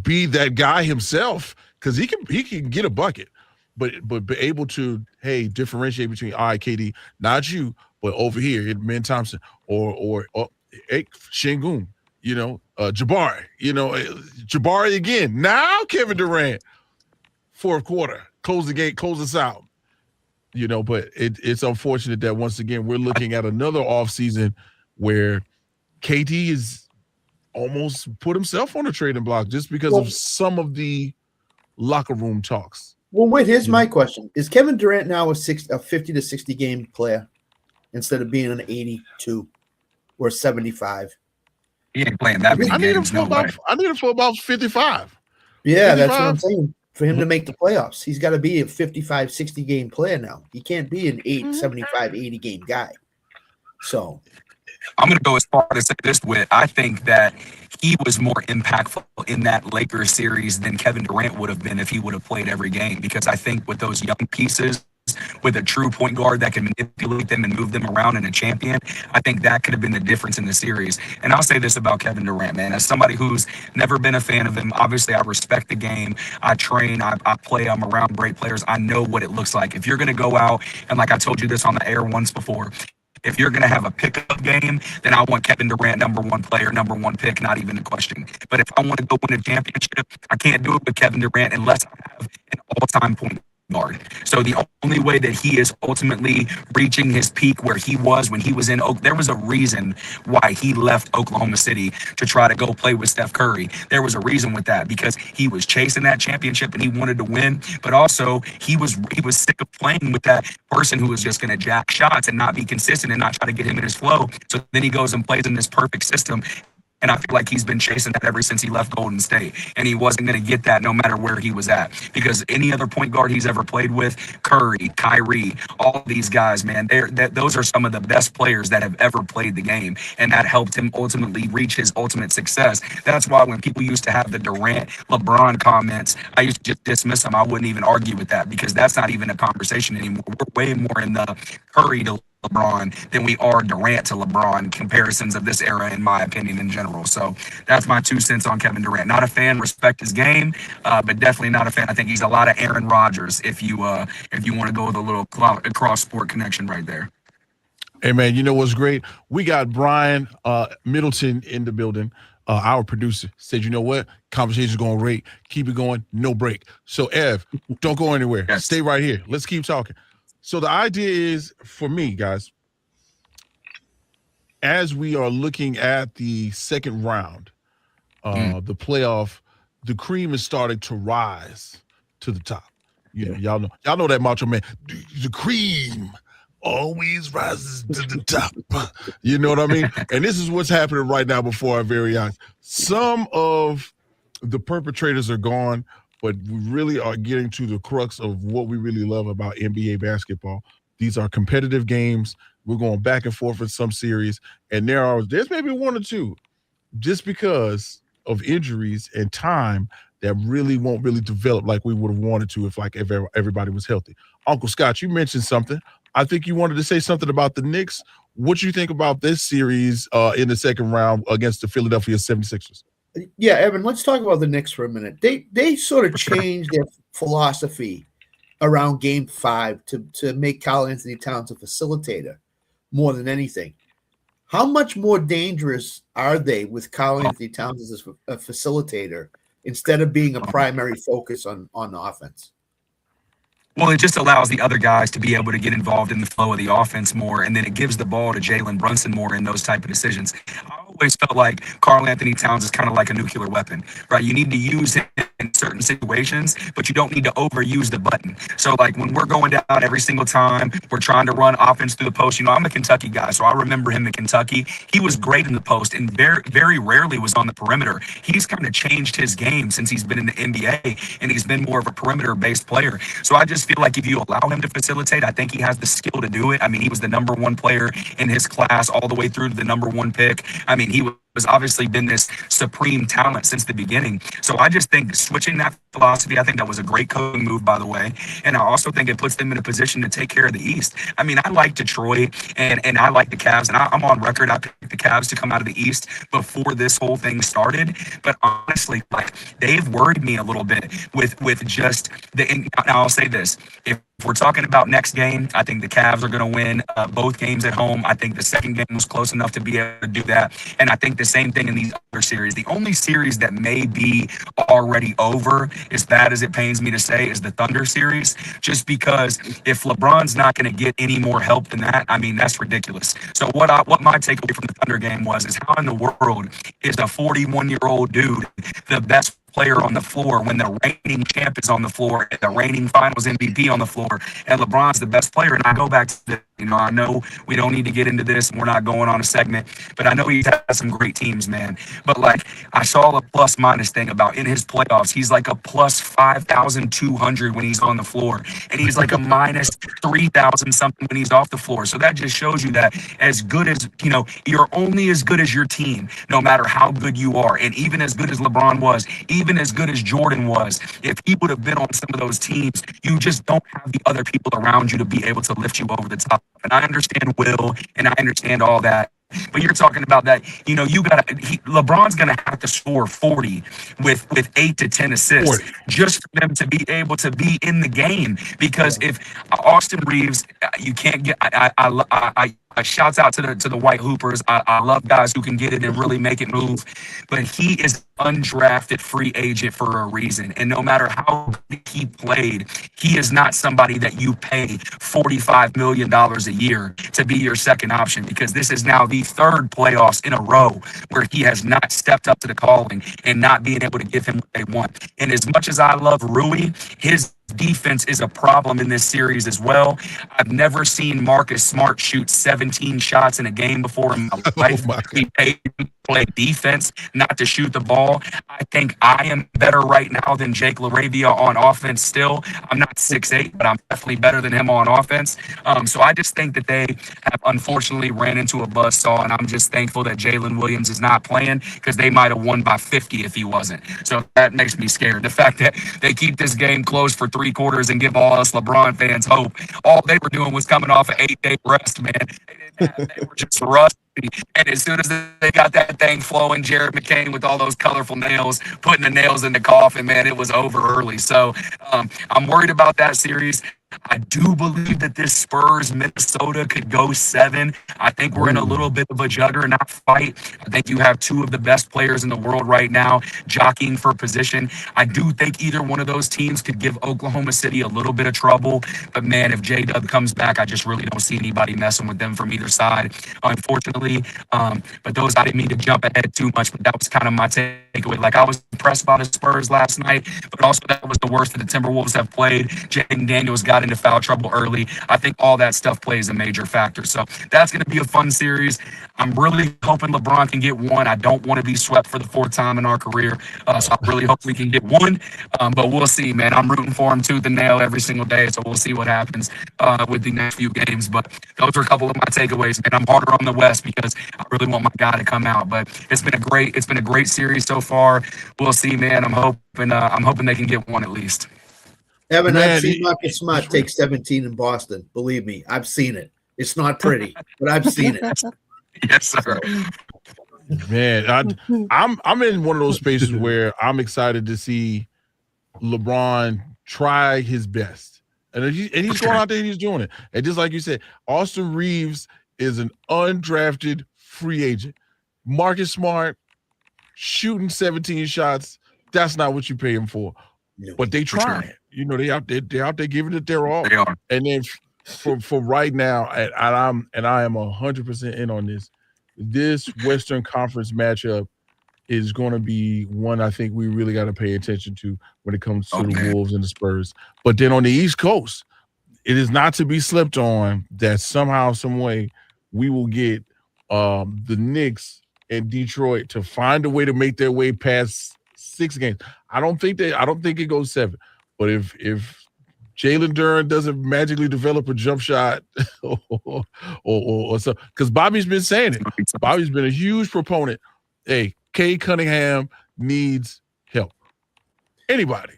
be that guy himself, because he can get a bucket, but be able to, hey, differentiate between, all right, KD, not you, but over here, Ben Thompson, or hey, Şengün, Jabari, Jabari again. Now Kevin Durant, fourth quarter, close the gate, close us out. But it's unfortunate that once again we're looking at another offseason where KD is almost put himself on a trading block just because of some of the locker room talks. Well, wait, here's my question. Is Kevin Durant now a 50 to 60 game player instead of being an 82 or 75? He ain't playing that many games. I need him for about 55. Yeah, 55. That's what I'm saying. For him to make the playoffs, he's got to be a 55, 60 game player now. He can't be an 75, 80 game guy. So I'm going to go as far as say this with, I think that he was more impactful in that Lakers series than Kevin Durant would have been if he would have played every game, because I think with those young pieces, with a true point guard that can manipulate them and move them around, and a champion, I think that could have been the difference in the series. And I'll say this about Kevin Durant, man, as somebody who's never been a fan of him, obviously I respect the game. I train, I play, I'm around great players. I know what it looks like. If you're going to go out, and like I told you this on the air once before, if you're going to have a pickup game, then I want Kevin Durant, number one player, number one pick, not even a question. But if I want to go win a championship, I can't do it with Kevin Durant unless I have an all-time point guard. So the only way that he is ultimately reaching his peak where he was when he was in there was a reason why he left Oklahoma City to try to go play with Steph Curry. There was a reason with that, because he was chasing that championship and he wanted to win, but also he was sick of playing with that person who was just going to jack shots and not be consistent and not try to get him in his flow. So then he goes and plays in this perfect system. And I feel like he's been chasing that ever since he left Golden State. And he wasn't going to get that no matter where he was at. Because any other point guard he's ever played with, Curry, Kyrie, all these guys, man, those are some of the best players that have ever played the game. And that helped him ultimately reach his ultimate success. That's why when people used to have the Durant, LeBron comments, I used to just dismiss them. I wouldn't even argue with that, because that's not even a conversation anymore. We're way more in the Curry to LeBron than we are Durant to LeBron comparisons of this era, in my opinion, in general. So that's my 2 cents on Kevin Durant. Not a fan, respect his game, but definitely not a fan. I think he's a lot of Aaron Rodgers if you want to go with a little cross-sport connection right there. Hey, man, you know what's great? We got Brian Middleton in the building. Our producer said, you know what? Conversation's going great. Keep it going. No break. So, Ev, don't go anywhere. Yes. Stay right here. Let's keep talking. So the idea is, for me, guys, as we are looking at the second round, the playoff, the cream is starting to rise to the top. Y'all know that Macho Man. The cream always rises to the top. You know what I mean? And this is what's happening right now before our very eyes. Some of the perpetrators are gone, but we really are getting to the crux of what we really love about NBA basketball. These are competitive games. We're going back and forth in some series, and there's maybe one or two, just because of injuries and time, that really won't really develop like we would have wanted to if everybody was healthy. Uncle Scott, you mentioned something. I think you wanted to say something about the Knicks. What you think about this series in the second round against the Philadelphia 76ers? Yeah, Evan, let's talk about the Knicks for a minute. They sort of changed their philosophy around Game 5 to make Karl-Anthony Towns a facilitator more than anything. How much more dangerous are they with Karl-Anthony Towns as a facilitator instead of being a primary focus on offense? Well, it just allows the other guys to be able to get involved in the flow of the offense more, and then it gives the ball to Jalen Brunson more in those type of decisions. I always felt like Karl-Anthony Towns is kind of like a nuclear weapon, right? You need to use him in certain situations, but you don't need to overuse the button. So, like, when we're going down every single time, we're trying to run offense through the post. You know, I'm a Kentucky guy, so I remember him in Kentucky. He was great in the post and very, very rarely was on the perimeter. He's kind of changed his game since he's been in the NBA, and he's been more of a perimeter-based player. So I just feel like if you allow him to facilitate, I think he has the skill to do it. I mean, he was the number one player in his class all the way through to the number one pick. I mean, he was obviously been this supreme talent since the beginning. So I just think switching that philosophy, I think that was a great coaching move, by the way. And I also think it puts them in a position to take care of the East. I mean, I like Detroit and I like the Cavs, and I'm on record. I picked the Cavs to come out of the East before this whole thing started. But honestly, like, they've worried me a little bit with just the. Now I'll say this: if we're talking about next game, I think the Cavs are going to win both games at home. I think the second game was close enough to be able to do that. And I think the same thing in these other series. The only series that may be already over, as bad as it pains me to say, is the Thunder series. Just because if LeBron's not going to get any more help than that, I mean, that's ridiculous. So what my takeaway from the Thunder game was is how in the world is a 41-year-old dude the best player on the floor when the reigning champ is on the floor and the reigning finals MVP on the floor and LeBron's the best player? And I go back to I know we don't need to get into this and we're not going on a segment, but I know he's had some great teams, man. But like, I saw a plus minus thing about in his playoffs, he's like a plus 5,200 when he's on the floor, and he's like a minus 3,000 something when he's off the floor. So that just shows you that as good as, you're only as good as your team, no matter how good you are. And even as good as LeBron was, even as good as Jordan was, if he would have been on some of those teams, you just don't have the other people around you to be able to lift you over the top. And I understand Will, and I understand all that. But you're talking about that, LeBron's going to have to score 40 with 8 to 10 assists 40. Just for them to be able to be in the game. Because if Austin Reeves, you can't get, I shouts out to the white hoopers. I love guys who can get it and really make it move. But he is undrafted free agent for a reason. And no matter how good he played, he is not somebody that you pay $45 million a year to be your second option, because this is now the third playoffs in a row where he has not stepped up to the calling and not being able to give him what they want. And as much as I love Rui, his defense is a problem in this series as well. I've never seen Marcus Smart shoot 17 shots in a game before in my life. play defense, not to shoot the ball. I think I am better right now than Jake LaRavia on offense still. I'm not 6'8", but I'm definitely better than him on offense. So I just think that they have unfortunately ran into a buzzsaw, and I'm just thankful that Jalen Williams is not playing because they might have won by 50 if he wasn't. So that makes me scared. The fact that they keep this game close for 3 quarters and give all us LeBron fans hope. All they were doing was coming off an 8-day rest, man. They were just rusty. And as soon as they got that thing flowing, Jared McCain with all those colorful nails, putting the nails in the coffin, man, it was over early. So I'm worried about that series. I do believe that this Spurs-Minnesota could go 7. I think we're in a little bit of a juggernaut fight. I think you have 2 of the best players in the world right now jockeying for position. I do think either one of those teams could give Oklahoma City a little bit of trouble. But, man, if J-Dub comes back, I just really don't see anybody messing with them from either side, unfortunately. But those, I didn't mean to jump ahead too much, but that was kind of my takeaway. Like, I was impressed by the Spurs last night, but also that was the worst that the Timberwolves have played. Jaden Daniels got into foul trouble early. I think all that stuff plays a major factor. So that's going to be a fun series. I'm really hoping LeBron can get 1. I don't want to be swept for the 4th time in our career. So I really hope we can get 1. But we'll see, man. I'm rooting for him tooth and nail every single day. So we'll see what happens with the next few games. But those are a couple of my takeaways, man. I'm harder on the West because I really want my guy to come out. But it's been a great series so far. We'll see, man. I'm hoping they can get 1 at least. Evan, I've seen Marcus Smart take 17 in Boston. Believe me, I've seen it. It's not pretty, but I've seen it. Yes, sir. Man, I'm in one of those spaces where I'm excited to see LeBron try his best, and he's going out there and he's doing it. And just like you said, Austin Reeves is an undrafted free agent. Marcus Smart shooting 17 shots. That's not what you pay him for. No. But they try. You know, they're out there giving it their all. They are. And then for right now, I am 100% in on this. This Western Conference matchup is going to be one I think we really got to pay attention to when it comes to the Wolves and the Spurs. But then on the East Coast, it is not to be slept on that somehow, some way, we will get the Knicks and Detroit to find a way to make their way past 6 games. I don't think it goes 7. But if Jalen Duren doesn't magically develop a jump shot or so, because Bobby's been saying it. Bobby's been a huge proponent. Hey, Cade Cunningham needs help. Anybody.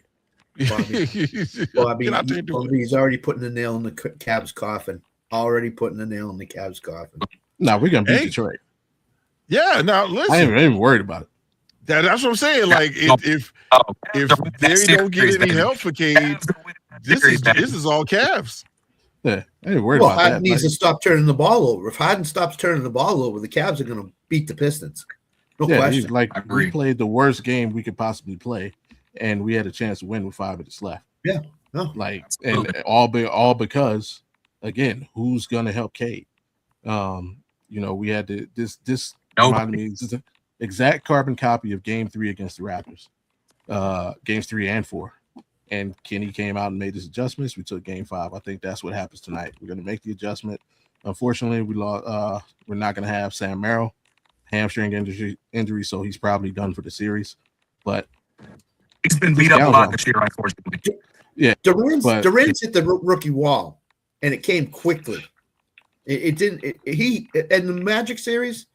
Bobby, he's already putting the nail in the Cavs' coffin. Already putting the nail in the Cavs' coffin. No, we're going to beat Detroit. Yeah, now listen. I ain't even worried about it. That's what I'm saying. Like, if they don't get any help for Cade, this is all Cavs. Yeah, I ain't worried about Harden that. needs to stop turning the ball over. If Harden stops turning the ball over, the Cavs are going to beat the Pistons. No question. We played the worst game we could possibly play, and we had a chance to win with 5 minutes left. Yeah, no. And all because, again, who's going to help Cade? We had this reminded me. This is an exact carbon copy of Game 3 against the Raptors, Games 3 and 4. And Kenny came out and made his adjustments. We took Game 5. I think that's what happens tonight. We're going to make the adjustment. Unfortunately, we lost. We're not going to have Sam Merrill, hamstring injury, so he's probably done for the series. But he's been beat up a lot this year, unfortunately. Yeah, Durant's hit the rookie wall, and it came quickly. It didn't. He in the Magic series,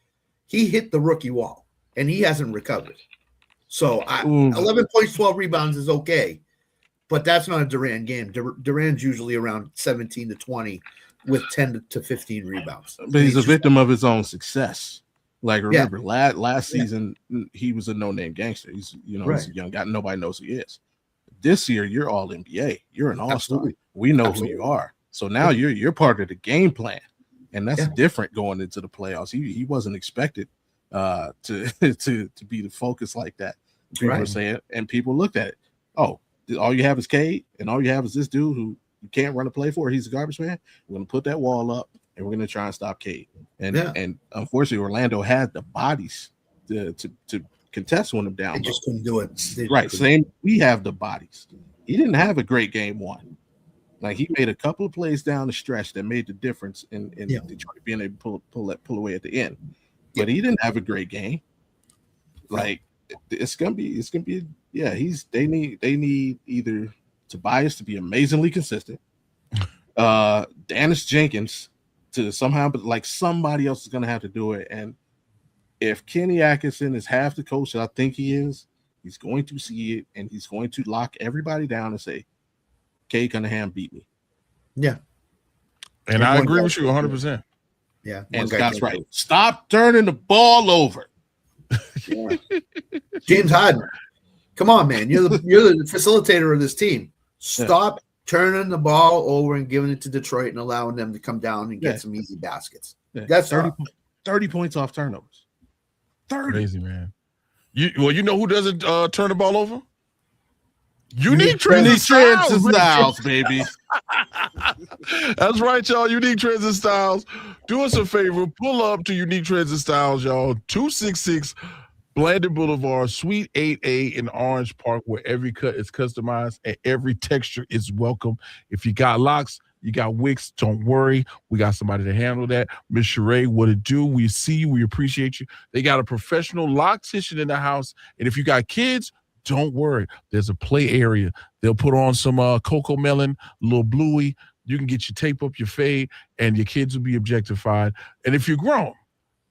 he hit the rookie wall, and he hasn't recovered. So 11 points, 12 rebounds is okay, but that's not a Durant game. Durant's usually around 17 to 20 with 10 to 15 rebounds. But he's a victim of his own success. Like, remember, last season, he was a no-name gangster. He's he's a young guy. Nobody knows who he is. This year, you're all NBA. You're an all-star. Absolutely. We know who you are. So now you're part of the game plan. And that's different going into the playoffs. He wasn't expected to be the focus like that. People were saying, and people looked at it. Oh, all you have is Cade, and all you have is this dude who you can't run a play for. He's a garbage man. We're gonna put that wall up, and we're gonna try and stop Cade. And unfortunately, Orlando had the bodies to contest one of them down. They just couldn't do it. Same. We have the bodies. He didn't have a great game 1. Like, he made a couple of plays down the stretch that made the difference in Detroit being able to pull away at the end. But he didn't have a great game. Like it's gonna be yeah. They need either Tobias to be amazingly consistent, Dennis Jenkins to somehow, but like somebody else is gonna have to do it. And if Kenny Atkinson is half the coach that I think he is, he's going to see it and he's going to lock everybody down and say, Kay Cunningham beat me. Yeah. And I agree with you 100%. Yeah. And Scott's right. Stop turning the ball over. Yeah. James Harden, come on, man. You're the facilitator of this team. Stop turning the ball over and giving it to Detroit and allowing them to come down and get some easy baskets. Yeah. That's 30 points off turnovers. 30. Crazy, man. You know who doesn't turn the ball over? Unique Trends and Styles, baby. That's right, y'all. Unique Trends and Styles. Do us a favor. Pull up to Unique Trends and Styles, y'all. 266 Blandon Boulevard, Suite 8A in Orange Park, where every cut is customized and every texture is welcome. If you got locks, you got wicks, don't worry. We got somebody to handle that. Miss Sheree, what it do? We see you. We appreciate you. They got a professional loctician in the house. And if you got kids, don't worry. There's a play area. They'll put on some Cocoa Melon, a little Bluey. You can get your tape up your fade, and your kids will be objectified. And if you're grown,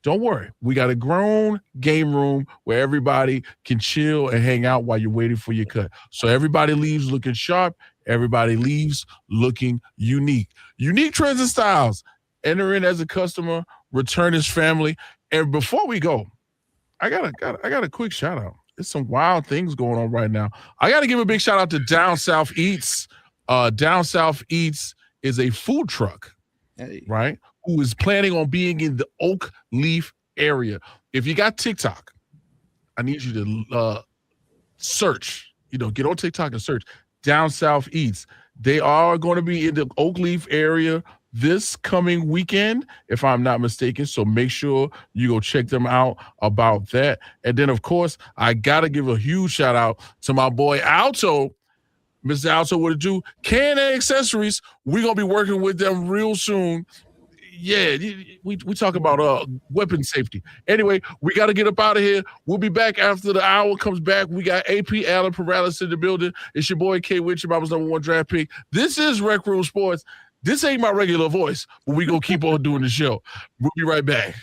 don't worry. We got a grown game room where everybody can chill and hang out while you're waiting for your cut. So everybody leaves looking sharp. Everybody leaves looking unique. Unique Trends and Styles. Enter in as a customer, return as family. And before we go, I got a quick shout out. There's some wild things going on right now. I got to give a big shout out to Down South Eats. Down South Eats is a food truck, right? Who is planning on being in the Oak Leaf area. If you got TikTok, I need you to search, get on TikTok and search Down South Eats. They are going to be in the Oak Leaf area this coming weekend, if I'm not mistaken. So make sure you go check them out about that. And then, of course, I got to give a huge shout out to my boy Alto. Mr. Alto, what it do? K&A Accessories. We're going to be working with them real soon. Yeah, we talk about weapon safety. Anyway, we got to get up out of here. We'll be back after the hour comes back. We got AP Allen Paralysis in the building. It's your boy K. Witcher, Bob's #1 draft pick. This is Rec Room Sports. This ain't my regular voice, but we going to keep on doing the show. We'll be right back.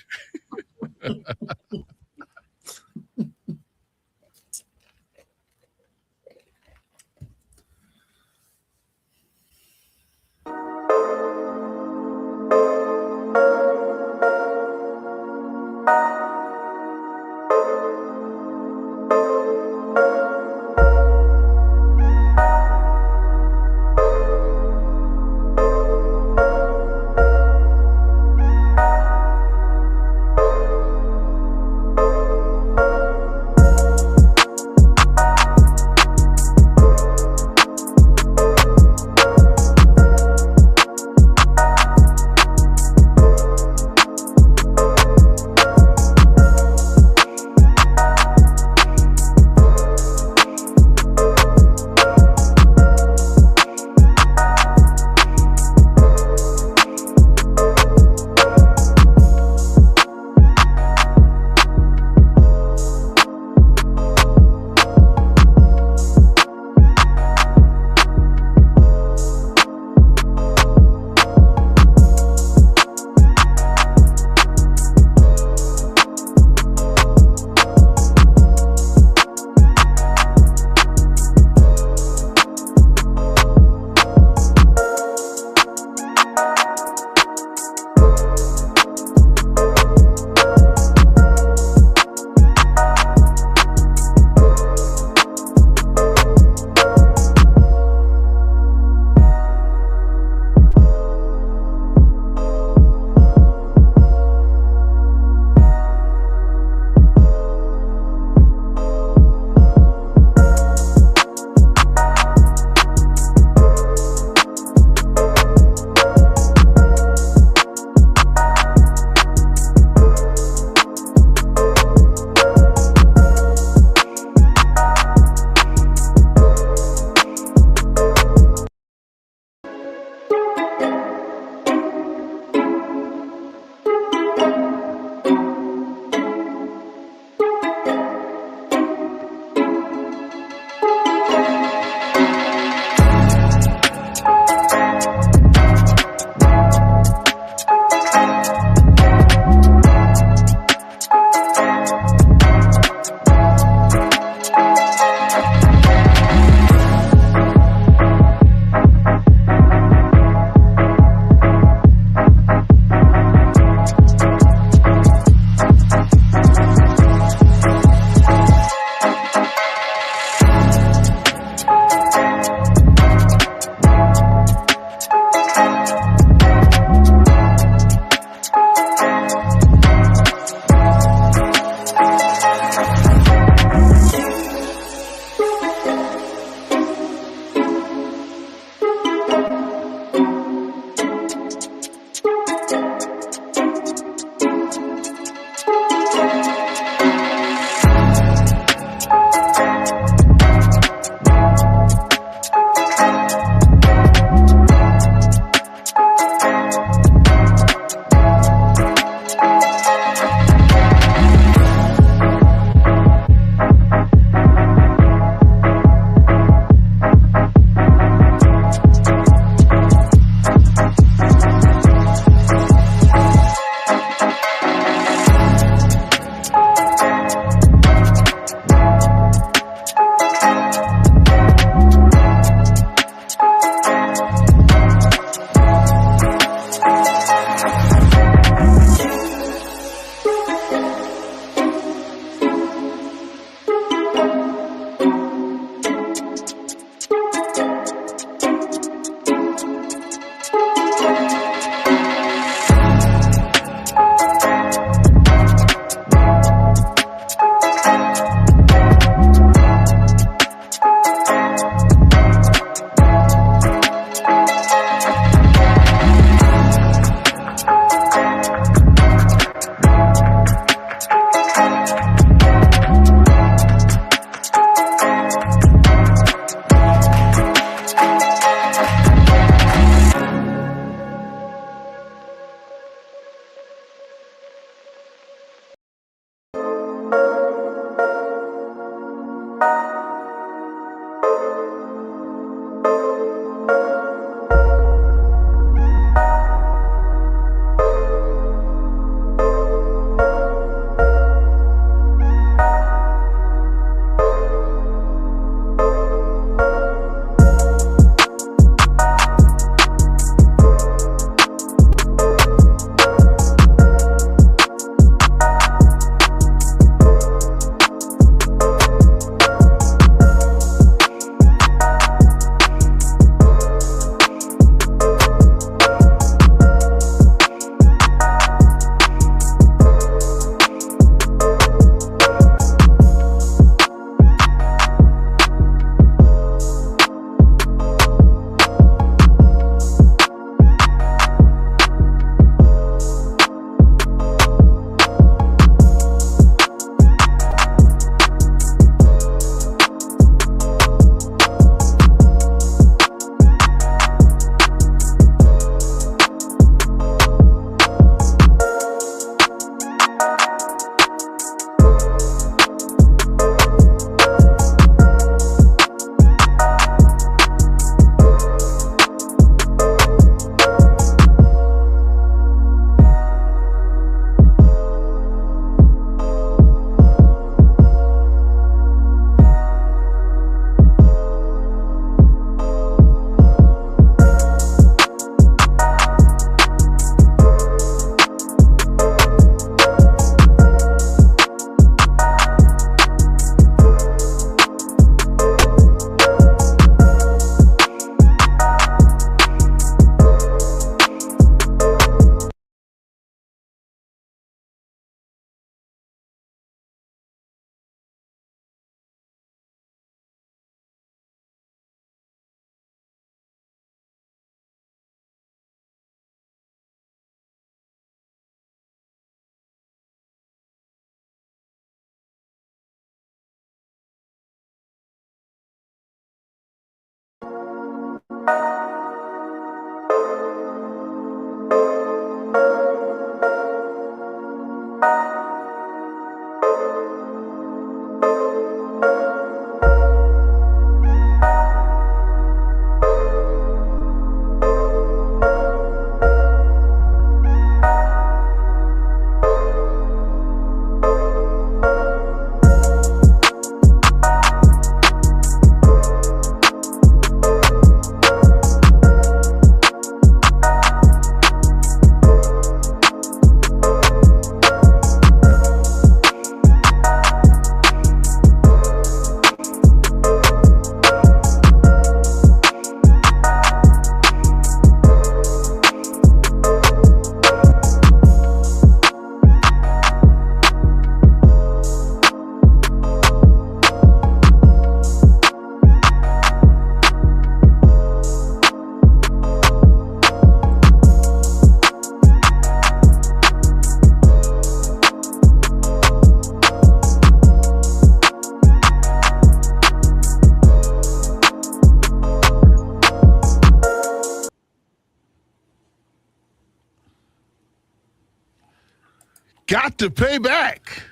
got to pay back.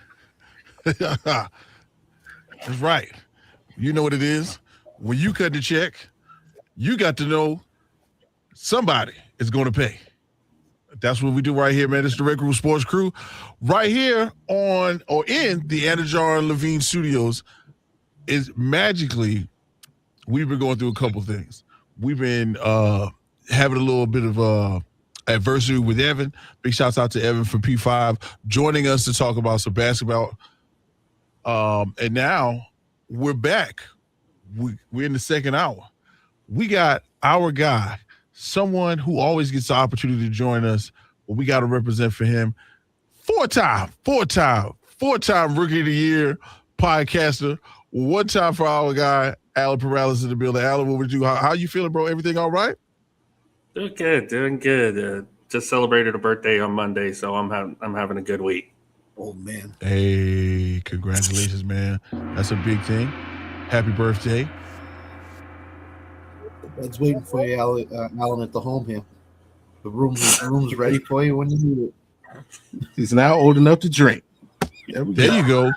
That's right. You know what it is. When you cut the check, you got to know somebody is going to pay. That's what we do right here, man. It's the RecRoom Sports Crew right here on or in the Anajar and Levine Studios. Is magically, we've been going through a couple things. We've been having a little bit of adversity with Evan. Big shouts out to Evan from P5 joining us to talk about some basketball. And now we're back. We're in the second hour. We got our guy, someone who always gets the opportunity to join us, but we got to represent for him. Four-time Rookie of the Year podcaster. One time for our guy, Alan Perales in the building. Alan, what would you do? How you feeling, bro? Everything all right? Doing good. Just celebrated a birthday on Monday, so I'm having a good week. Oh man! Hey, congratulations, man! That's a big thing. Happy birthday! That's waiting for you, Alan, at the home here. The room's ready for you when you need it. He's now old enough to drink. There you go.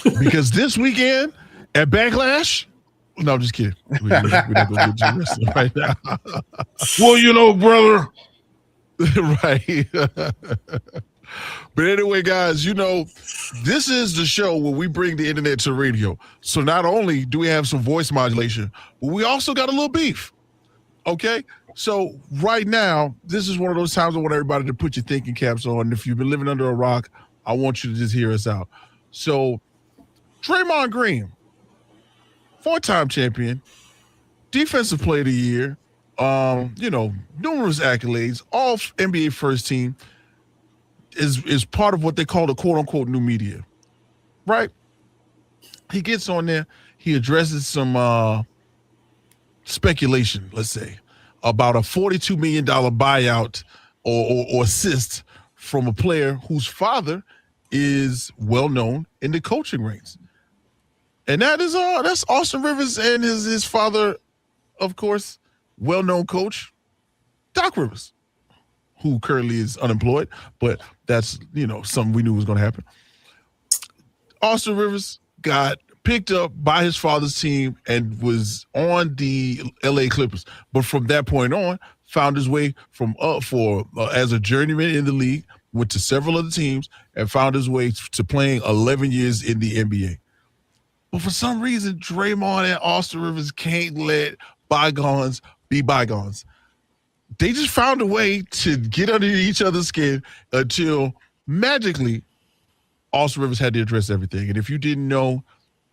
Because this weekend at Backlash, no, I'm just kidding. We're not going to get you wrestling right now. Well, you know, brother. Right. But anyway, guys, you know, this is the show where we bring the internet to radio. So not only do we have some voice modulation, but we also got a little beef. Okay? So right now, this is one of those times I want everybody to put your thinking caps on. If you've been living under a rock, I want you to just hear us out. So Draymond Green, 4-time champion, defensive player of the year, numerous accolades, all NBA first team, is part of what they call the quote-unquote new media, right? He gets on there. He addresses some speculation, let's say, about a $42 million buyout or assist from a player whose father is well-known in the coaching ranks. And that's Austin Rivers and his father, of course, well-known coach, Doc Rivers, who currently is unemployed, but that's, something we knew was going to happen. Austin Rivers got picked up by his father's team and was on the LA Clippers. But from that point on, found his way as a journeyman in the league, went to several other teams, and found his way to playing 11 years in the NBA. But for some reason, Draymond and Austin Rivers can't let bygones be bygones. They just found a way to get under each other's skin until magically Austin Rivers had to address everything. And if you didn't know,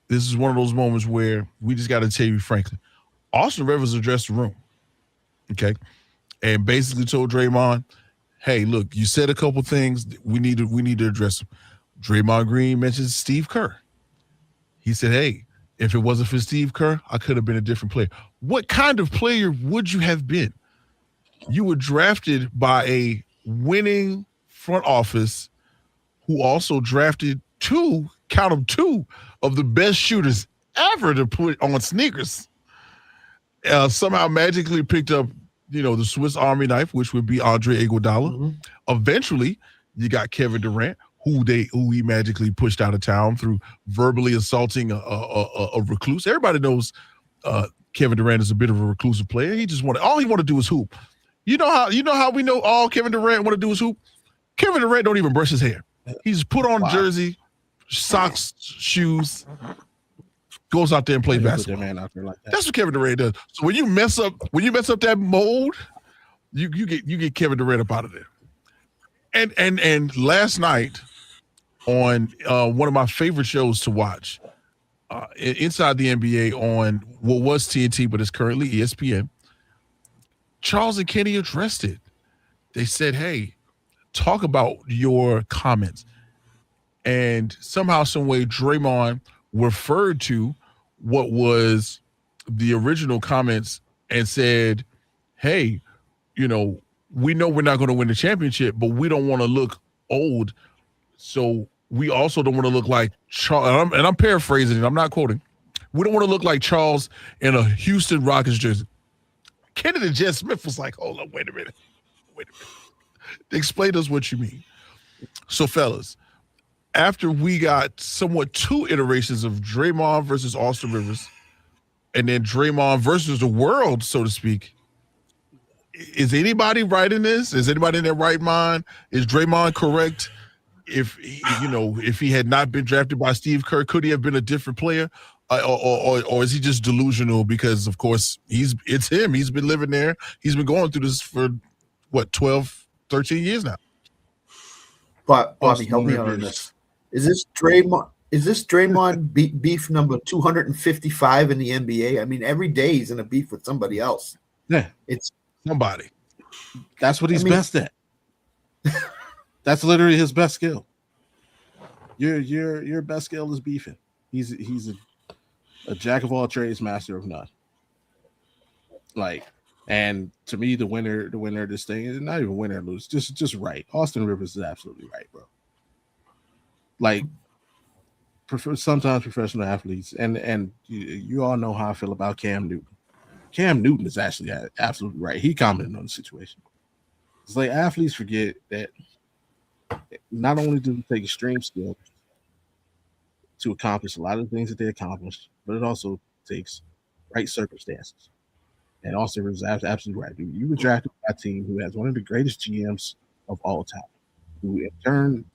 this is one of those moments where we just got to tell you frankly, Austin Rivers addressed the room, okay, and basically told Draymond, hey, look, you said a couple things. We need to address them. Draymond Green mentions Steve Kerr. He said, hey, if it wasn't for Steve Kerr, I could have been a different player. What kind of player would you have been? You were drafted by a winning front office who also drafted two of the best shooters ever to put on sneakers. Somehow magically picked up, the Swiss Army knife, which would be Andre Iguodala. Mm-hmm. Eventually, you got Kevin Durant, who he magically pushed out of town through verbally assaulting a recluse. Everybody knows Kevin Durant is a bit of a reclusive player. All he wanted to do is hoop. You know how we know all Kevin Durant want to do is hoop? Kevin Durant don't even brush his hair. He's put on jersey, socks, shoes, goes out there and plays basketball. That's what Kevin Durant does. So when you mess up that mold, you get Kevin Durant up out of there. And last night on one of my favorite shows to watch, inside the NBA on what was TNT but is currently ESPN, Charles and Kenny addressed it. They said, hey, talk about your comments. And somehow, some way, Draymond referred to what was the original comments and said, hey, we know we're not going to win the championship, but we don't want to look old. So we also don't want to look like Charles. And I'm paraphrasing it. I'm not quoting. We don't want to look like Charles in a Houston Rockets jersey. Kennedy Jet Smith was like, hold on, wait a minute. Explain to us what you mean. So, fellas, after we got somewhat 2 iterations of Draymond versus Austin Rivers, and then Draymond versus the world, so to speak, is anybody right in this? Is anybody in their right mind? Is Draymond correct? If he had not been drafted by Steve Kerr, could he have been a different player? Or is he just delusional because, of course, it's him. He's been living there. He's been going through this for, 12, 13 years now. But Bobby, help me out on this. Is this Draymond beef number 255 in the NBA? I mean, every day he's in a beef with somebody else. Yeah. It's somebody. That's what he's best at. That's literally his best skill. Your best skill is beefing. He's a jack of all trades, master of none. And to me, the winner of this thing is not even win or lose, just right. Austin Rivers is absolutely right, bro. Sometimes professional athletes, and you all know how I feel about Cam Newton. Cam Newton is actually absolutely right. He commented on the situation. It's like athletes forget that not only do they take extreme skill to accomplish a lot of the things that they accomplished, but it also takes right circumstances. And Austin Rivers is absolutely right. You were drafted by a team who has one of the greatest GMs of all time, who in turn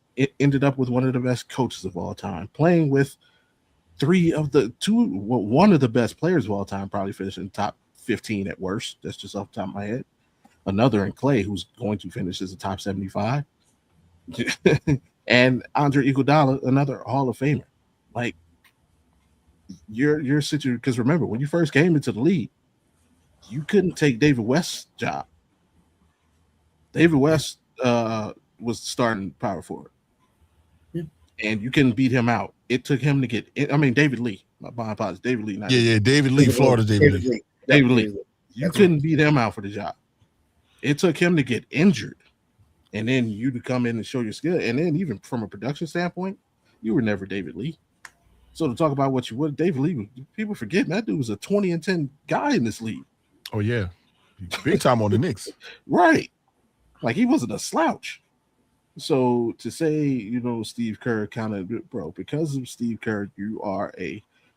ended up with one of the best coaches of all time, playing with one of the best players of all time, probably finishing top 15 at worst. That's just off the top of my head. Another in Clay, who's going to finish as a top 75. And Andre Iguodala, another Hall of Famer. Like, your situation, because remember, when you first came into the league, you couldn't take David West's job. David West was starting power forward. Yeah. And you couldn't beat him out. It took him to David Lee. My apologies. David Lee. David Lee, Florida David Lee. David Lee. You couldn't beat him out for the job. It took him to get injured. And then you to come in and show your skill. And then even from a production standpoint, you were never David Lee. So to talk about what you would, David Lee, people forget that dude was a 20-10 guy in this league. Oh, yeah. Big time on the Knicks. Right. Like, he wasn't a slouch. So to say, Steve Kerr because of Steve Kerr, you are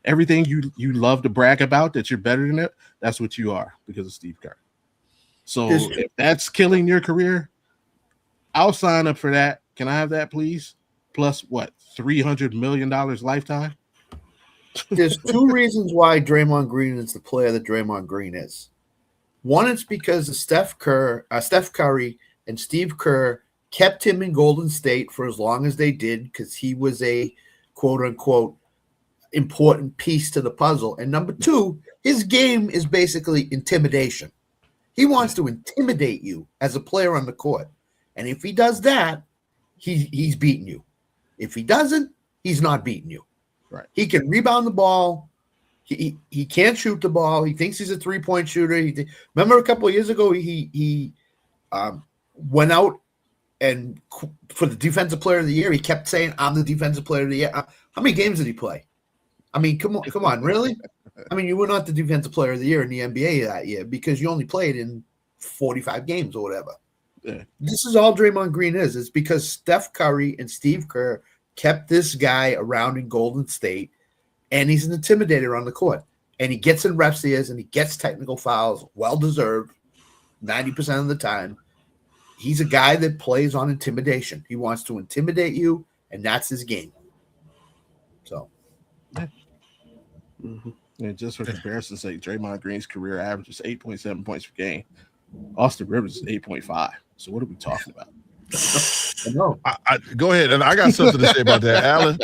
everything you love to brag about that you're better than it, that's what you are because of Steve Kerr. So if that's killing your career, I'll sign up for that. Can I have that, please? Plus what? $300 million lifetime? There's 2 reasons why Draymond Green is the player that Draymond Green is. One, it's because of Steph Curry and Steve Kerr kept him in Golden State for as long as they did because he was a quote-unquote important piece to the puzzle. And number 2, his game is basically intimidation. He wants to intimidate you as a player on the court. And if he does that, he's beating you. If he doesn't, he's not beating you. Right. He can rebound the ball. He can't shoot the ball. He thinks he's a 3-point shooter. Remember a couple of years ago, he went out and for the defensive player of the year, he kept saying, "I'm the defensive player of the year." How many games did he play? I mean, come on, really? I mean, you were not the defensive player of the year in the NBA that year because you only played in 45 games or whatever. Yeah. This is all Draymond Green is. It's because Steph Curry and Steve Kerr kept this guy around in Golden State, and he's an intimidator on the court. And he gets in refs' ears, and he gets technical fouls, well-deserved, 90% of the time. He's a guy that plays on intimidation. He wants to intimidate you, and that's his game. So. Yeah. Mm-hmm. And just for comparison's sake, Draymond Green's career average is 8.7 points per game. Austin Rivers is 8.5. So what are we talking about? No. Go ahead, and I got something to say about that, Alan.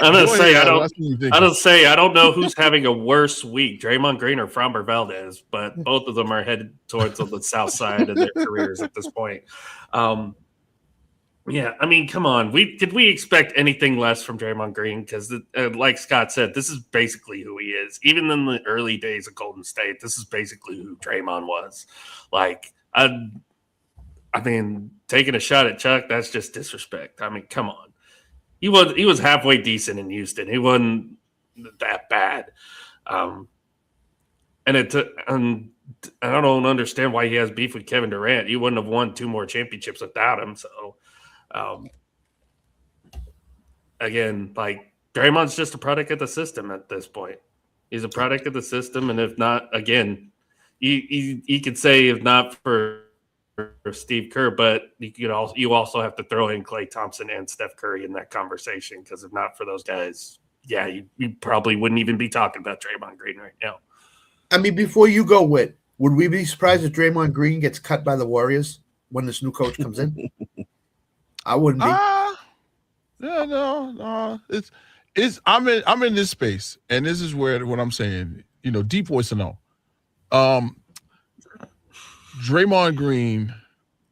I don't know who's having a worse week, Draymond Green or Framber Valdez, but both of them are headed towards the south side of their careers at this point. Yeah, I mean, come on. Did we expect anything less from Draymond Green? Because, like Scott said, this is basically who he is. Even in the early days of Golden State, this is basically who Draymond was. Like, I mean, taking a shot at Chuck, that's just disrespect. I mean, come on. He was halfway decent in Houston. He wasn't that bad. And I don't understand why he has beef with Kevin Durant. He wouldn't have won 2 more championships without him. So, Again, like Draymond's just a product of the system at this point. He's a product of the system, and if not, again, you could say if not for Steve Kerr, but you also have to throw in Klay Thompson and Steph Curry in that conversation, because if not for those guys, you probably wouldn't even be talking about Draymond Green right now. I mean, before you go, Whit, would we be surprised if Draymond Green gets cut by the Warriors when this new coach comes in? I wouldn't be. No. I'm in this space, and this is where what I'm saying. Deep voice to know. Draymond Green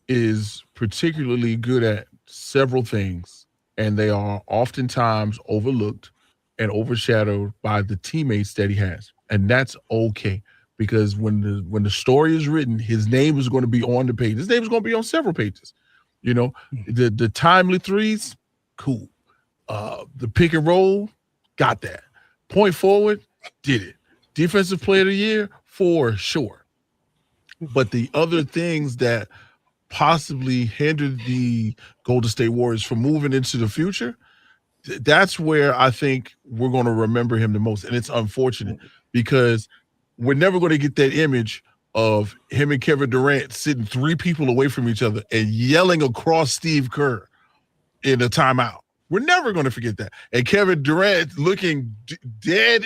is particularly good at several things, and they are oftentimes overlooked and overshadowed by the teammates that he has, and that's okay, because when the story is written, his name is going to be on the page. His name is going to be on several pages. The timely threes, cool. The pick and roll, got that. Point forward, did it. Defensive player of the year, for sure. But the other things that possibly hindered the Golden State Warriors from moving into the future, that's where I think we're going to remember him the most. And it's unfortunate, because we're never going to get that image of him and Kevin Durant sitting 3 people away from each other and yelling across Steve Kerr in a timeout. We're never going to forget that. And Kevin Durant looking dead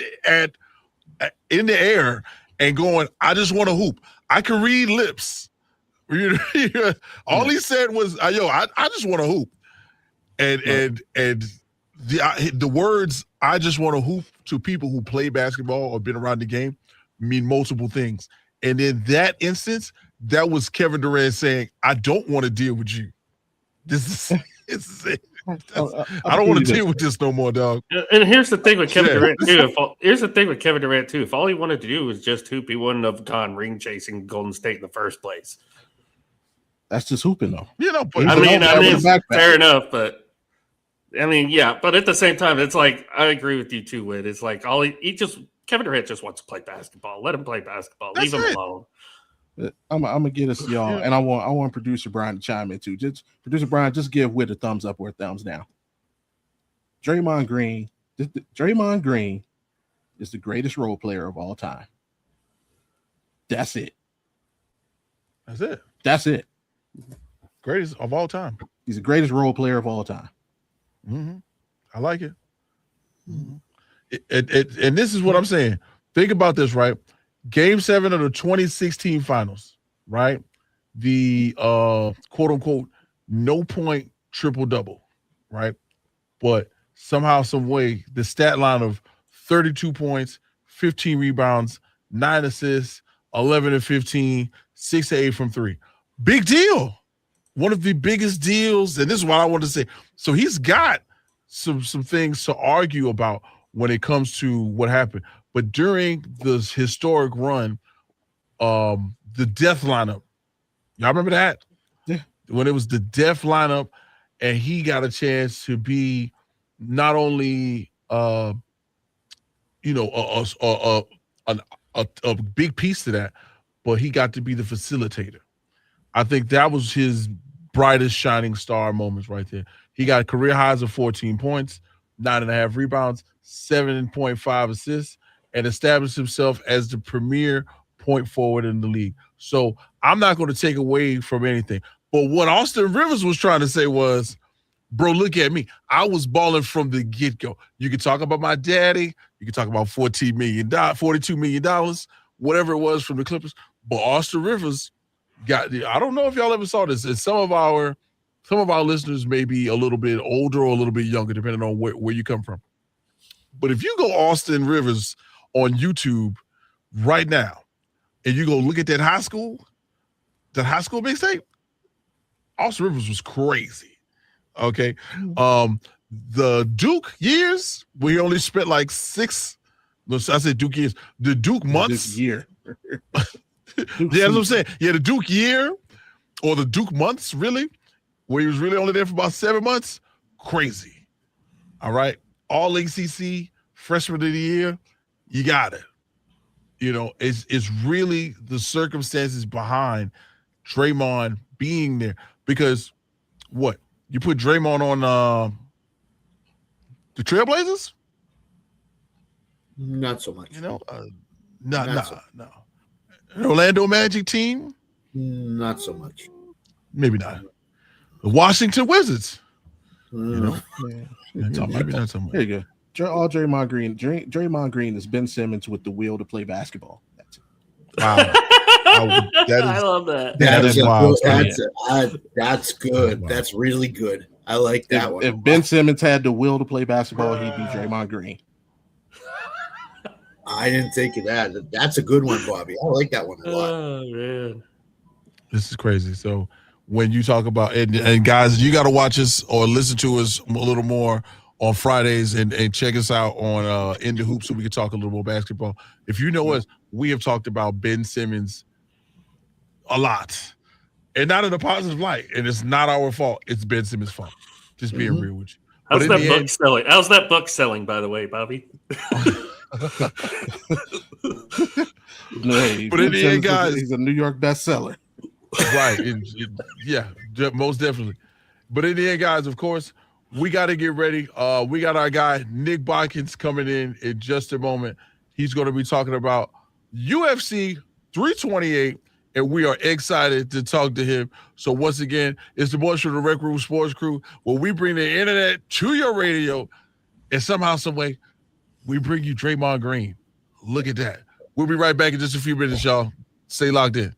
in the air and going, "I just want to hoop. I can read lips." All he said was, "Yo, I just want to hoop." And the words "I just want to hoop" to people who play basketball or been around the game mean multiple things. And in that instance, that was Kevin Durant saying, "I don't want to deal with you. This is it. I don't want to deal with this no more, dog." And here's the thing with Kevin Durant too. If all he wanted to do was just hoop, he wouldn't have gone ring chasing Golden State in the first place. That's just hooping, though. But I mean, fair enough, but I mean, yeah. But at the same time, it's like I agree with you too, Whit. It's like Kevin Durant just wants to play basketball. Let him play basketball. Leave him alone. I'm gonna get us y'all, and I want producer Brian to chime in too. Just producer Brian, just give Whit a thumbs up or a thumbs down. Draymond Green is the greatest role player of all time. That's it. Greatest of all time. He's the greatest role player of all time. Mm-hmm. I like it. Mm-hmm. And this is what I'm saying. Think about this, right? Game 7 of the 2016 finals, right? The quote unquote no point triple double, right? But somehow, some way, the stat line of 32 points, 15 rebounds, 9 assists, 11 and 15, 6 and 8 from 3. Big deal. One of the biggest deals, and this is what I want to say. So he's got some things to argue about when it comes to what happened. But during this historic run, the death lineup, y'all remember that? Yeah. When it was the death lineup, and he got a chance to be not only a big piece to that, but he got to be the facilitator. I think that was his brightest shining star moments right there. He got career highs of 14 points, 9.5 rebounds, 7.5 assists, and established himself as the premier point forward in the league. So I'm not going to take away from anything. But what Austin Rivers was trying to say was, bro, look at me. I was balling from the get-go. You can talk about my daddy. You can talk about $42 million, whatever it was from the Clippers. But Austin Rivers I don't know if y'all ever saw this. And some of our listeners may be a little bit older or a little bit younger, depending on where you come from. But if you go Austin Rivers on YouTube right now, and you go look at that high school mixtape, Austin Rivers was crazy. Okay. The Duke years, we only spent like 6. I said Duke years. The Duke months. Duke year. Yeah, that's what I'm saying. Yeah, the Duke year or the Duke months, really, where he was really only there for about 7 months. Crazy. All right. All ACC, freshman of the year, you got it. It's really the circumstances behind Draymond being there. Because You put Draymond on the Trailblazers? Not so much. You know, no. An Orlando Magic team? Not so much. Maybe not. The Washington Wizards. You know, maybe not so much. There you go. All Draymond Green. Draymond Green is Ben Simmons with the will to play basketball. That's it. Wow. I love that. That's good. That's really good. I like that one. If Ben Simmons had the will to play basketball, he'd be Draymond Green. I didn't think of that. That's a good one, Bobby. I like that one a lot. Oh man, this is crazy. So when you talk about and guys, you got to watch us or listen to us a little more on Fridays and check us out on In the Hoop so we can talk a little more basketball. If you know us, we have talked about Ben Simmons a lot, and not in a positive light. And it's not our fault. It's Ben Simmons' fault. Just being real with you. How's that book selling? How's that book selling, by the way, Bobby? No, but in the end, guys, he's a New York bestseller. Right. Yeah, most definitely. But in the end, guys, of course, we got to get ready. We got our guy, Nick Bodkins, coming in just a moment. He's going to be talking about UFC 328, and we are excited to talk to him. So once again, it's the boys from the Rec Room Sports Crew, where we bring the internet to your radio, and somehow, some way, we bring you Draymond Green. Look at that. We'll be right back in just a few minutes, y'all. Stay locked in.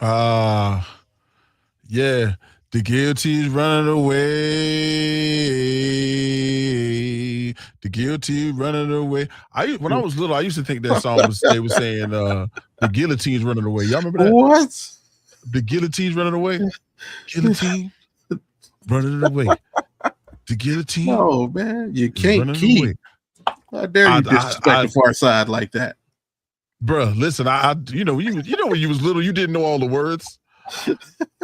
Yeah. The guillotine's running away. The guillotine running away. When I was little, I used to think that song they were saying the guillotine's running away. Y'all remember that? What? The guillotine's running away. Guillotine running away. The guillotine. No, man, you can't keep. How dare you disrespect the far side like that, bruh? Listen, you know when you was little, you didn't know all the words.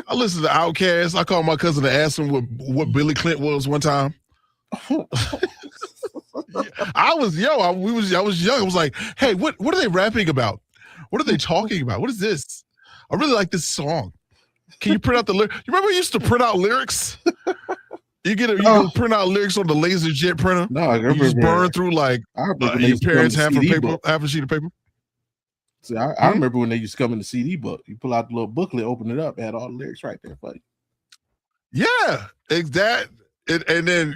I listened to Outkast. I called my cousin to ask him what Billy Clint was one time. I was young. I was young. I was like, hey, what are they rapping about? What are they talking about? What is this? I really like this song. Can you print out the lyrics? You remember you used to print out lyrics? You can print out lyrics on the laser jet printer. No, I remember. You just burn through like your parents half a sheet of paper. See, I remember when they used to come in the CD book. You pull out the little booklet, open it up, had all the lyrics right there for you. Yeah, exactly. And then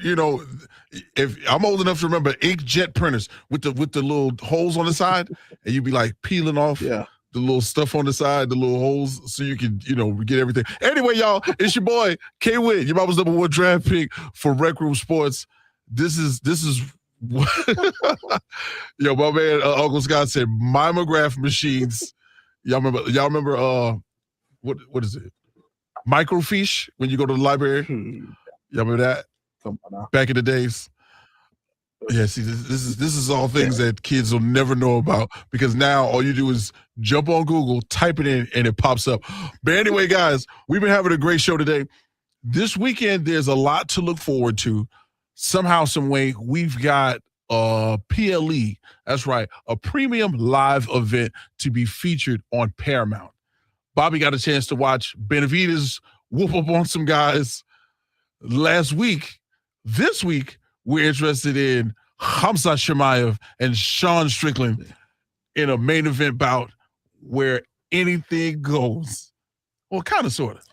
if I'm old enough to remember inkjet printers with the little holes on the side, and you'd be like peeling off the little stuff on the side, the little holes, so you can get everything. Anyway, y'all, it's your boy K Witt, your mama's #1 draft pick for RecRoom Sports. This is. Yo, my man Uncle Scott said mimeograph machines. Y'all remember what is it? Microfiche when you go to the library. Y'all remember that? Come on now. Back in the days. Yeah, see, this is all things that kids will never know about, because now all you do is jump on Google, type it in, and it pops up. But anyway, guys, we've been having a great show today. This weekend, there's a lot to look forward to. Somehow, some way, we've got PLE. That's right, a premium live event to be featured on Paramount. Bobby got a chance to watch Benavidez whoop up on some guys last week. This week, we're interested in Khamzat Chimaev and Sean Strickland in a main event bout where anything goes. Well, kind of, sort of.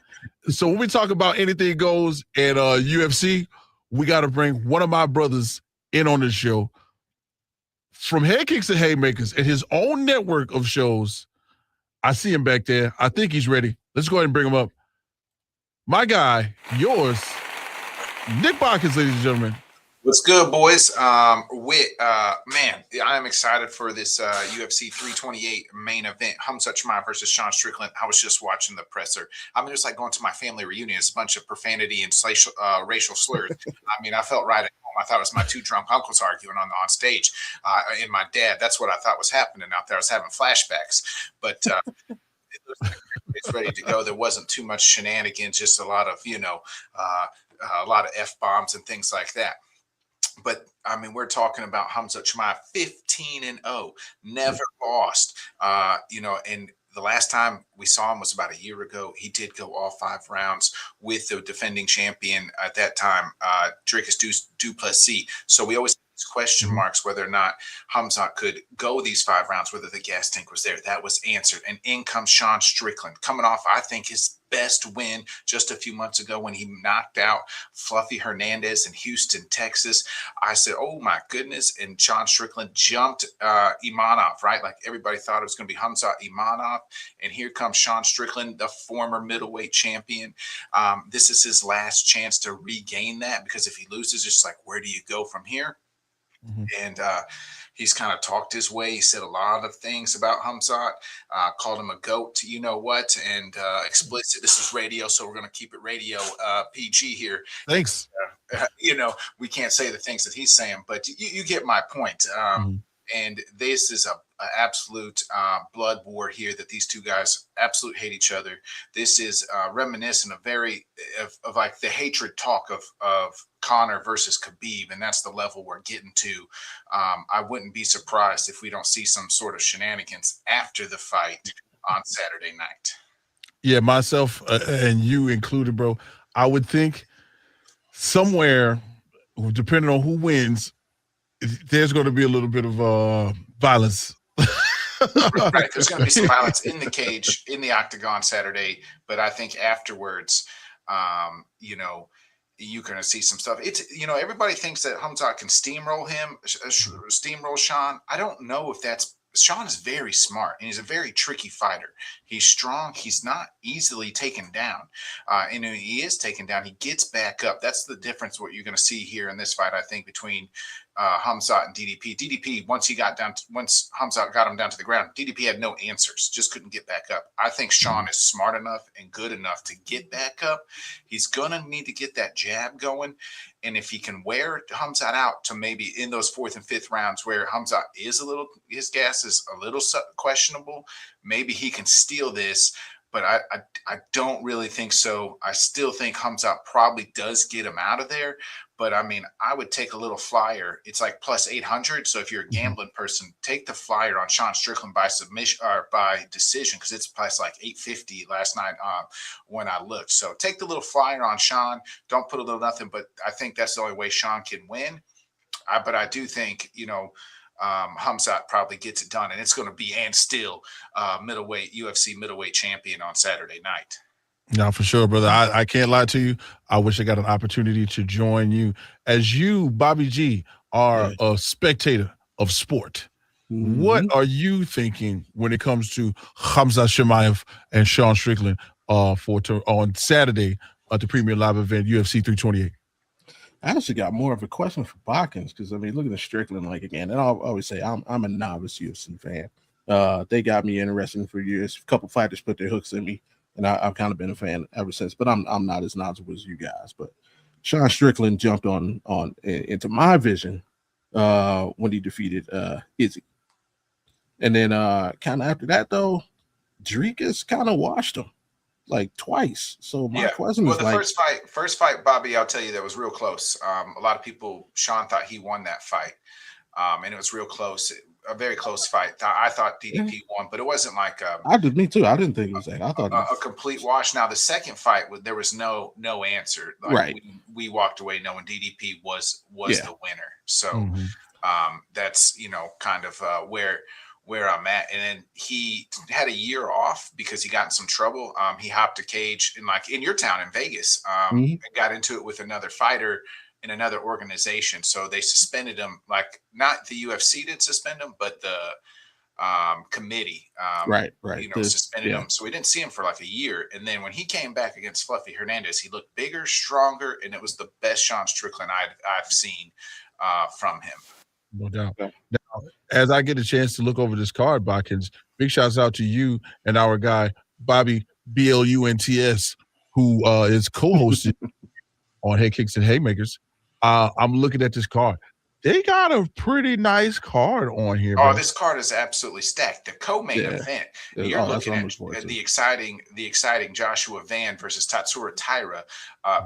So when we talk about anything goes at UFC, we got to bring one of my brothers in on the show. From Head Kicks to Haymakers and his own network of shows. I see him back there. I think he's ready. Let's go ahead and bring him up. My guy, yours, Nick Bachus, ladies and gentlemen. What's good, boys? Man, I am excited for this UFC 328 main event, Khamzat Chimaev versus Sean Strickland. I was just watching the presser. I mean, it's like going to my family reunion. It's a bunch of profanity and racial slurs. I mean, I felt right at home. I thought it was my two drunk uncles arguing on stage, and my dad. That's what I thought was happening out there. I was having flashbacks, but it looks like it's ready to go. There wasn't too much shenanigans, just a lot of a lot of F-bombs and things like that. But I mean, we're talking about Khamzat Chimaev, 15-0, never lost. And the last time we saw him was about a year ago. He did go all 5 rounds with the defending champion at that time, Dricus du Plessis. So we always have these question marks whether or not Khamzat could go these 5 rounds, whether the gas tank was there. That was answered. And in comes Sean Strickland, coming off, I think, his best win just a few months ago when he knocked out Fluffy Hernandez in Houston, Texas. I said, oh my goodness. And Sean Strickland jumped Imanov, right? Like everybody thought it was going to be Khamzat Imanov. And here comes Sean Strickland, the former middleweight champion. This is his last chance to regain that, because if he loses, it's like, where do you go from here? And he's kind of talked his way. He said a lot of things about Khamzat, called him a goat, you know what, and explicit. This is radio, so we're going to keep it radio PG here. Thanks. We can't say the things that he's saying, but you get my point. And this is a absolute blood war here that these two guys absolutely hate each other. This is reminiscent of like the hatred talk of Conor versus Khabib, and that's the level we're getting to. I wouldn't be surprised if we don't see some sort of shenanigans after the fight on Saturday night. Yeah, myself and you included, bro. I would think somewhere, depending on who wins, there's going to be a little bit of violence. Right, there's going to be some violence in the cage, in the octagon Saturday, but I think afterwards, you're going to see some stuff. It's, everybody thinks that Khamzat can steamroll him, steamroll Sean. I don't know if that's Sean is very smart, and he's a very tricky fighter. He's strong. He's not easily taken down. And when he is taken down, he gets back up. That's the difference, what you're going to see here in this fight, I think, between Khamzat and DDP. DDP, once Khamzat got him down to the ground, DDP had no answers, just couldn't get back up. I think Sean is smart enough and good enough to get back up. He's going to need to get that jab going. And if he can wear Khamzat out to maybe in those 4th and 5th rounds where Khamzat is his gas is a little questionable, maybe he can steal this. But I don't really think so. I still think Khamzat probably does get him out of there. But I mean, I would take a little flyer. It's like plus 800. So if you're a gambling person, take the flyer on Sean Strickland by submission or by decision, because it's plus like 850 last night when I looked. So take the little flyer on Sean. Don't put a little nothing. But I think that's the only way Sean can win. But I do think, Khamzat probably gets it done, and it's going to be and still UFC middleweight champion on Saturday night. No, for sure, brother. I can't lie to you. I wish I got an opportunity to join you. As you, Bobby G, are a spectator of sport, what are you thinking when it comes to Khamzat Chimaev and Sean Strickland on Saturday at the Premier Live event, UFC 328? I actually got more of a question for Botkins, because I mean, looking at Strickland, like, again, and I'll always say I'm a novice UFC fan. They got me interested for years. A couple fighters put their hooks in me, and I've kind of been a fan ever since. But I'm not as knowledgeable as you guys. But Sean Strickland jumped on into my vision when he defeated Izzy, and then kind of after that though, Dricus kind of washed him like twice. So my question is, the first fight, Bobby, I'll tell you, that was real close. A lot of people, Sean thought he won that fight, and it was real close. A very close fight. I thought DDP won, but it wasn't like me too. I didn't think it was that. I thought a complete wash. Now the second fight, there was no answer. Like, right. We walked away knowing DDP was the winner. So that's kind of where I'm at. And then he had a year off because he got in some trouble. He hopped a cage in your town in Vegas, and got into it with another fighter in another organization. So they suspended him, like not the UFC did suspend him, but the committee, suspended him. So we didn't see him for like a year. And then when he came back against Fluffy Hernandez, he looked bigger, stronger, and it was the best Sean Strickland I've seen from him. No doubt. Now, as I get a chance to look over this card, Botkins, big shouts out to you and our guy, Bobby BLUNTS, who is co-hosted on Head Kicks and Haymakers. I'm looking at this card. They got a pretty nice card on here. Oh, this card is absolutely stacked. The co-main event. You're looking at the exciting Joshua Van versus Tatsuro Taira.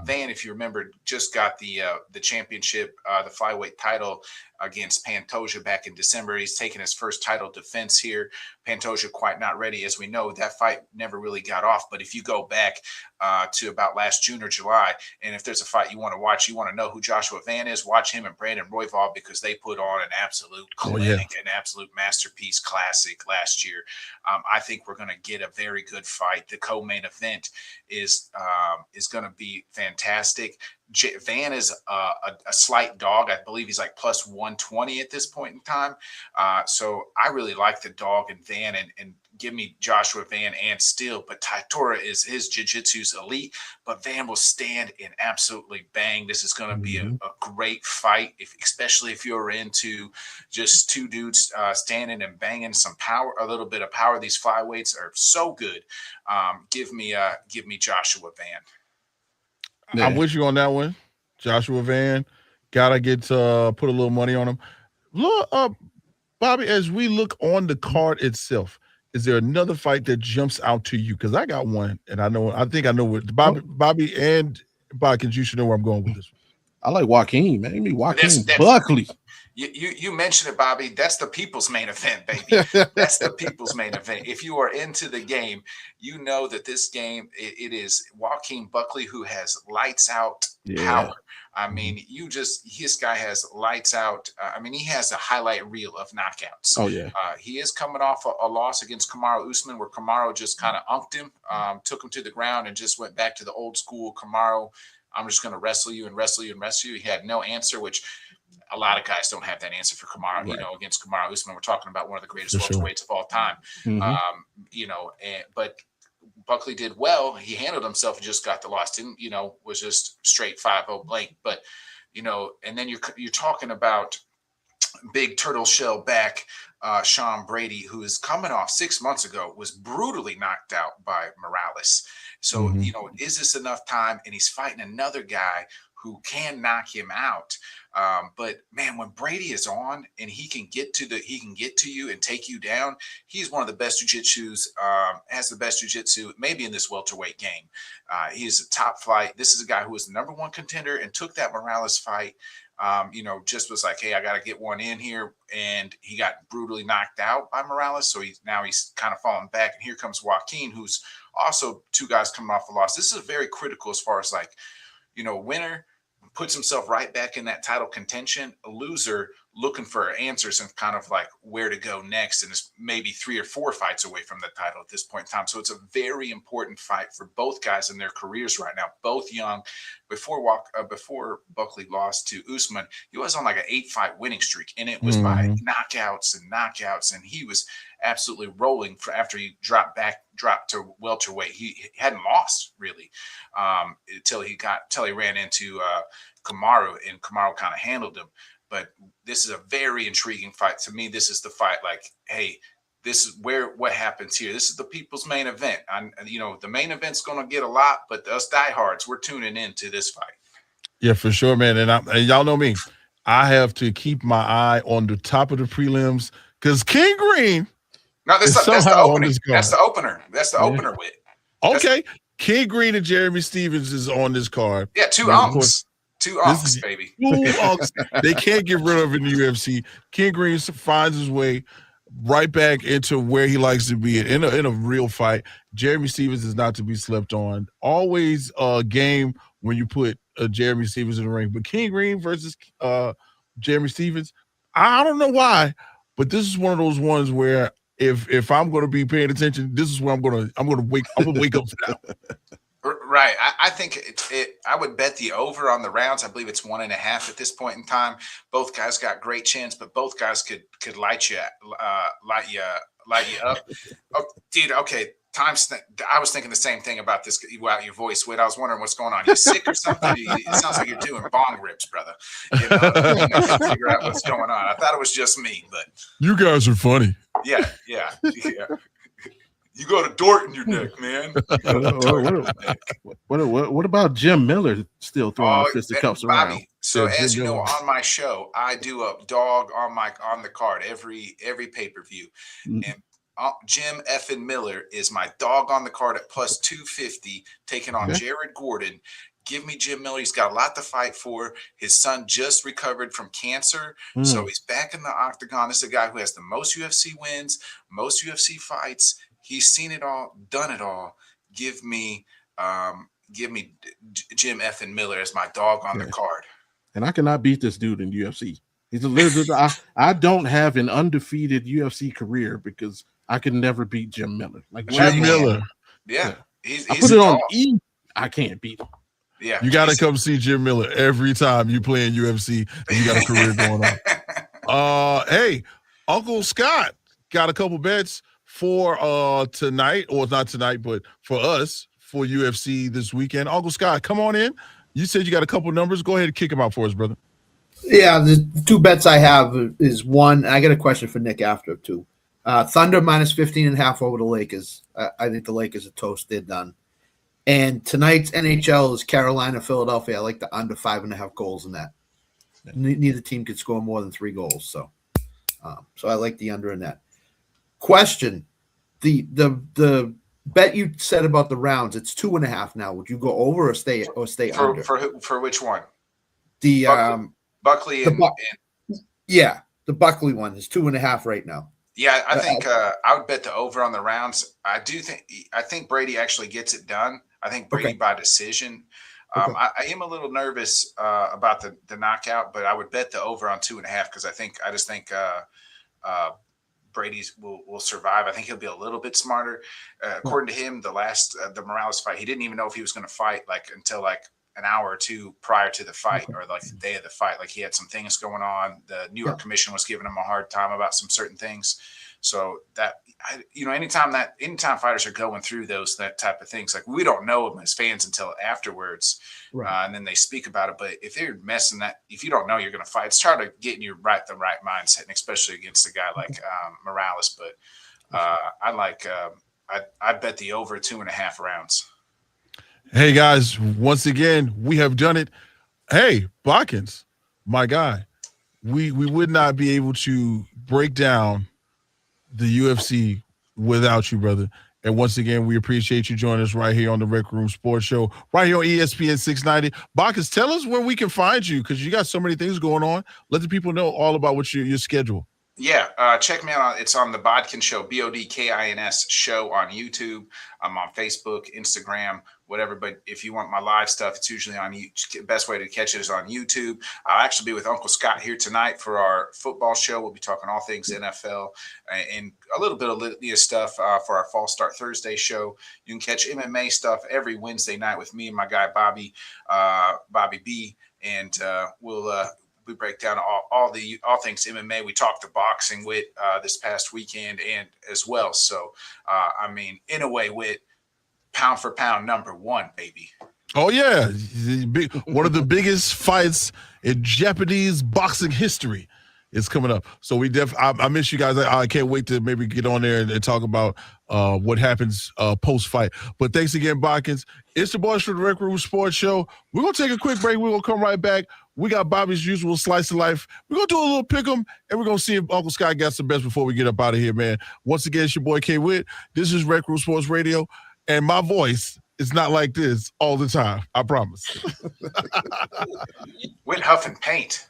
Van, if you remember, just got the championship, the flyweight title against Pantoja back in December. He's taking his first title defense here. Pantoja quite not ready. As we know, that fight never really got off. But if you go back to about last June or July, and if there's a fight you want to watch, you want to know who Joshua Van is, watch him and Brandon Royval, because they put on an absolute clinic, an absolute masterpiece classic last year. I think we're going to get a very good fight. The co-main event is going to be fantastic. Van is a slight dog. I believe he's like plus 120 at this point in time. So I really like the dog and Van, and give me Joshua Van and Steele. But Tatora his jiu-jitsu's elite, but Van will stand and absolutely bang. This is going to be a great fight, especially if you're into just two dudes standing and banging some power, a little bit of power. These flyweights are so good. Give me Joshua Van. Yeah. I'm with you on that one. Joshua Van, gotta get put a little money on him. Look, Bobby, as we look on the card itself, is there another fight that jumps out to you? Because I got one, and I think I know what Bobby and Botkins, you should know where I'm going with this one. I like Joaquin, man. Joaquin Buckley. You mentioned it, Bobby. That's the people's main event, baby. That's the people's main event. If you are into the game, you know that this game, it is Joaquin Buckley, who has lights out power. I mean, this guy has lights out. He has a highlight reel of knockouts. Oh, yeah. He is coming off a loss against Kamaru Usman, where Kamaru just kind of umped him, took him to the ground, and just went back to the old school Kamaru. I'm just going to wrestle you and wrestle you and wrestle you. He had no answer, which a lot of guys don't have that answer for Kamaru. Right. Against Kamaru Usman, we're talking about one of the greatest For sure. welterweights of all time. Mhm. But Buckley did well. He handled himself and just got the loss. Was just straight 5-0 blank. But and then you're talking about big turtle shell back Sean Brady, who is coming off 6 months ago, was brutally knocked out by Morales. So is this enough time? And he's fighting another guy who can knock him out. But man, when Brady is on and he can get to you and take you down, he's one of the best jiu-jitsus, has the best jiu-jitsu maybe in this welterweight game. He's a top flight. This is a guy who was the number one contender and took that Morales fight. Just was like, hey, I got to get one in here. And he got brutally knocked out by Morales. So he's kind of falling back. And here comes Joaquin, who's also two guys coming off a loss. This is very critical as far as winner puts himself right back in that title contention, a loser looking for answers and kind of like where to go next. And it's maybe 3 or 4 fights away from the title at this point in time. So it's a very important fight for both guys in their careers right now, both young. Before Buckley lost to Usman, he was on like an 8-fight winning streak, and it was by knockouts. And he was absolutely rolling after he dropped to welterweight. He hadn't lost really until he ran into Kamaru, and Kamaru kind of handled him. But this is a very intriguing fight. To me, this is the fight like, hey, this is what happens here. This is the people's main event. The main event's going to get a lot, but us diehards, we're tuning into this fight. Yeah, for sure, man. And y'all know me. I have to keep my eye on the top of the prelims because King Green. No, that's the opening. That's the opener. That's the opener with. Okay. King Green and Jeremy Stevens is on this card. Yeah, two unks. Two unks, baby. 2 unks. They can't get rid of in the UFC. King Green finds his way right back into where he likes to be in a real fight. Jeremy Stevens is not to be slept on. Always a game when you put Jeremy Stevens in the ring. But King Green versus Jeremy Stevens, I don't know why, but this is one of those ones where if I'm going to be paying attention, this is where I'm going to wake up for that. Right. I think I would bet the over on the rounds. I believe it's 1.5 at this point in time. Both guys got great chins, but both guys could light you up. Oh, dude. Okay. I was thinking the same thing about this. Wow, your voice. Wait, I was wondering what's going on. You sick or something? It sounds like you're doing bong rips, brother. Figure out what's going on. I thought it was just me, but you guys are funny. Yeah. You go to Dort in your neck, man. What about Jim Miller still throwing fisticuffs around? Bobby, so as you know, on my show, I do a dog on the card every pay-per-view. And Jim effing Miller is my dog on the card at plus 250, taking on Jared Gordon. Give me Jim Miller. He's got a lot to fight for. His son just recovered from cancer, so he's back in the octagon. This is a guy who has the most UFC wins, most UFC fights. He's seen it all, done it all. Give me Jim effing Miller as my dog on the card. And I cannot beat this dude in UFC. He's a little. I don't have an undefeated UFC career because I can never beat Jim Miller. Like Jim Miller. Yeah. I put it on E. I can't beat him. Yeah. You got to come see Jim Miller every time you play in UFC and you got a career going on. Hey, Uncle Scott got a couple bets for tonight, or not tonight, but for us, for UFC this weekend. Uncle Scott, come on in. You said you got a couple numbers. Go ahead and kick them out for us, brother. Yeah, the 2 bets I have is one. I got a question for Nick after too. Thunder minus 15.5 over the Lakers. I think the Lakers are toast. They're done. And tonight's NHL is Carolina, Philadelphia. I like the under 5.5 goals in that. Neither team could score more than 3 goals. So I like the under in that. Question: the bet you said about the rounds, it's 2.5 now. Would you go over or stay under? For which one? The Buckley the Buckley one is 2.5 right now. Yeah, I think I would bet the over on the rounds. I think Brady actually gets it done. I think Brady by decision. I am a little nervous about the knockout, but I would bet the over on 2.5 because I just think Brady's will survive. I think he'll be a little bit smarter. According to him, the Morales fight, he didn't even know if he was going to fight until an hour or two prior to the fight, or like the day of the fight. Like he had some things going on. The New York Commission was giving him a hard time about some certain things. So that, anytime fighters are going through that type of things, like we don't know them as fans until afterwards, Right. And then they speak about it. But if they're messing that, if you don't know you're going to fight, it's hard to get in the right mindset, and especially against a guy like Morales. But I bet the over 2.5 rounds. Hey guys, once again, we have done it. Hey, Botkins, my guy, we would not be able to break down the UFC without you, brother. And once again, we appreciate you joining us right here on the Rec Room Sports Show, right here on ESPN 690. Botkins, tell us where we can find you, because you got so many things going on. Let the people know all about what your schedule. Yeah, check me out. It's on the Bodkin Show, BODKINS show on YouTube. I'm on Facebook, Instagram, whatever. But if you want my live stuff, it's usually on YouTube. Best way to catch it is on YouTube. I'll actually be with Uncle Scott here tonight for our football show. We'll be talking all things NFL and a little bit of litany stuff for our Fall Start Thursday show. You can catch MMA stuff every Wednesday night with me and my guy Bobby B, and we break down all things MMA. We talked to boxing with this past weekend and as well. So, in a way, with pound for pound #1, baby. Oh yeah, one of the biggest fights in Japanese boxing history is coming up. So I miss you guys. I can't wait to maybe get on there and talk about what happens post fight. But thanks again, Botkins. It's the boys from the Rec Room Sports Show. We're gonna take a quick break. We're gonna come right back. We got Bobby's usual slice of life. We're going to do a little pick 'em, and we're going to see if Uncle Scott got some bets before we get up out of here, man. Once again, it's your boy K-Witt. This is RecRoom Sports Radio, and my voice is not like this all the time. I promise. With huff and paint.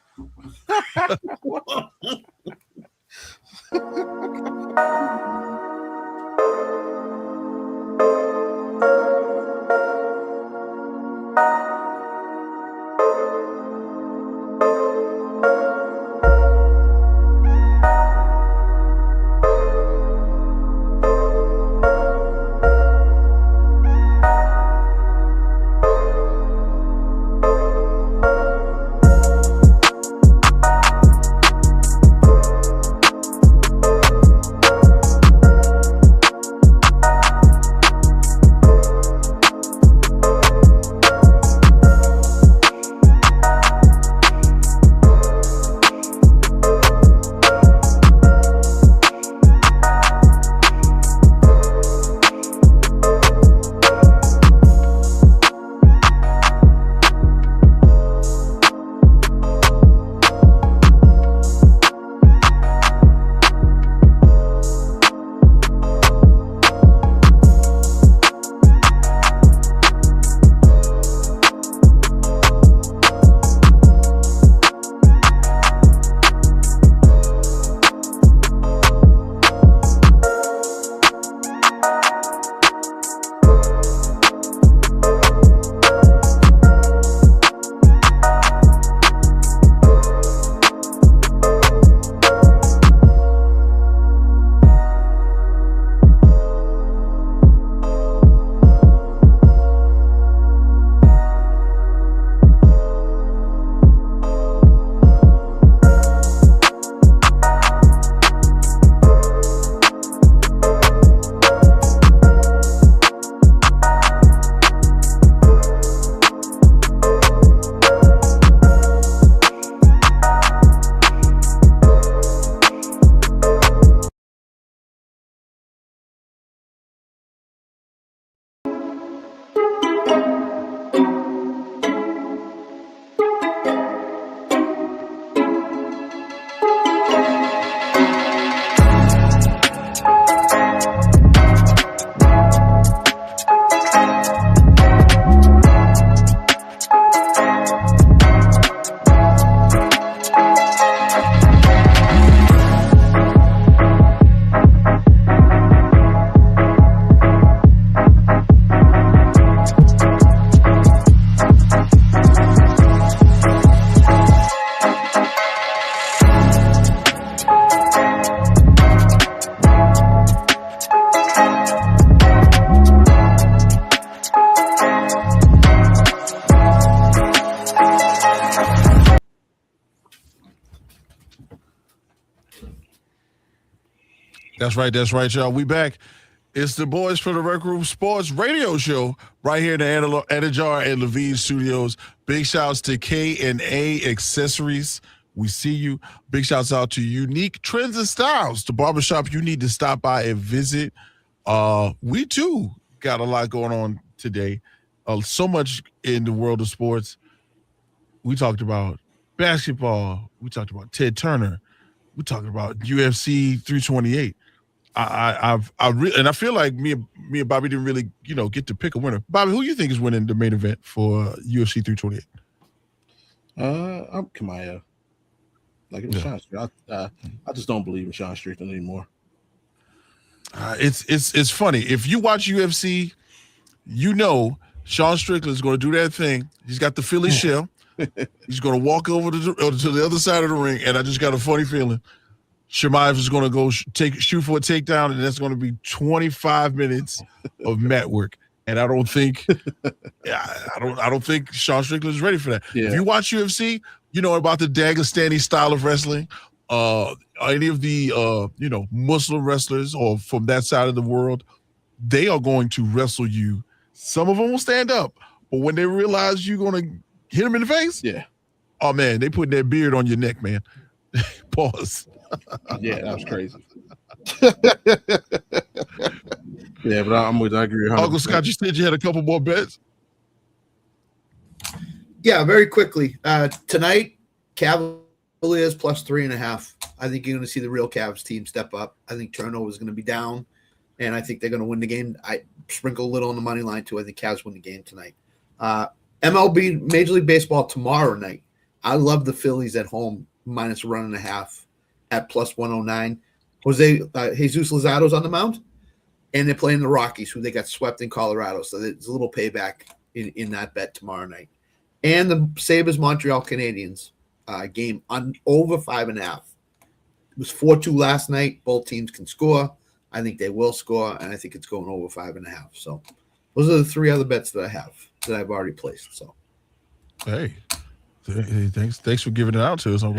That's right, y'all. We back. It's the boys for the RecRoom Sports Radio Show right here in the Anajar and Levine Studios. Big shouts to K&A Accessories. We see you. Big shouts out to Unique Trends and Styles, the barbershop you need to stop by and visit. We too got a lot going on today. So much in the world of sports. We talked about basketball. We talked about Ted Turner. We talked about UFC 328. I feel like me and Bobby didn't really, get to pick a winner. Bobby, who you think is winning the main event for UFC 328? I'm Kamaya. Like it was Sean Strickland. I just don't believe in Sean Strickland anymore. It's funny. If you watch UFC, Sean Strickland is going to do that thing. He's got the Philly shell. He's going to walk over to the other side of the ring, and I just got a funny feeling Chimaev is going to go shoot for a takedown, and that's going to be 25 minutes of mat work. And I don't think, I don't think Sean Strickland is ready for that. Yeah. If you watch UFC, you know about the Dagestani style of wrestling. Any of the Muslim wrestlers or from that side of the world, they are going to wrestle you. Some of them will stand up, but when they realize you're going to hit them in the face, oh man, they put their beard on your neck, man. Pause. Yeah, that was crazy. Yeah, but I agree. 100%. Uncle Scott, you said you had a couple more bets. Yeah, very quickly. Tonight, Cavaliers plus 3.5. I think you're going to see the real Cavs team step up. I think turnover is going to be down, and I think they're going to win the game. I sprinkle a little on the money line too. I think Cavs win the game tonight. MLB, Major League Baseball tomorrow night. I love the Phillies at home minus 1.5 at plus 109. Jesus Luzardo's on the mound, and they're playing the Rockies, who they got swept in Colorado. So there's a little payback in that bet tomorrow night. And the Sabres Montreal Canadiens game on over 5.5. It was 4-2 last night. Both teams can score. I think they will score, and I think it's going over 5.5. So those are the three other bets that I have that I've already placed. So hey, thanks for giving it out to us. One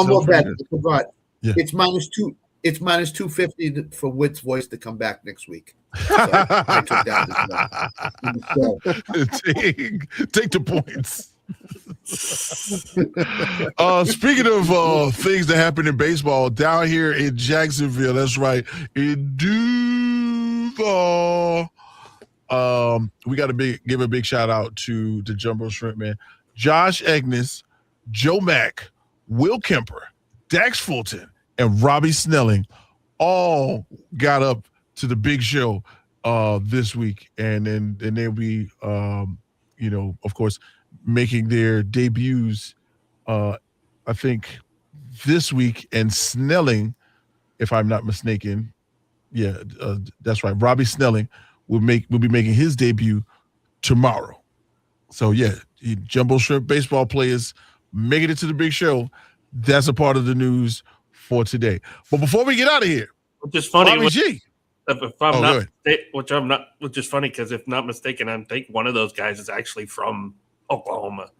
more bet. I forgot. Yeah. It's -2. It's -250 for Witt's voice to come back next week. So I took that as well. Take the points. Speaking of things that happen in baseball, down here in Jacksonville, that's right, in Duval, we got to give a big shout out to the Jumbo Shrimp, man. Josh Egnes, Joe Mack, Will Kemper, Dax Fulton, and Robbie Snelling all got up to the big show this week, and then they'll be, of course, making their debuts. I think this week, and Snelling, if I'm not mistaken, that's right. Robbie Snelling will be making his debut tomorrow. So Jumbo Shrimp baseball players making it to the big show. That's a part of the news for today. But before we get out of here, which is funny, which is funny because if not mistaken, I think one of those guys is actually from Oklahoma.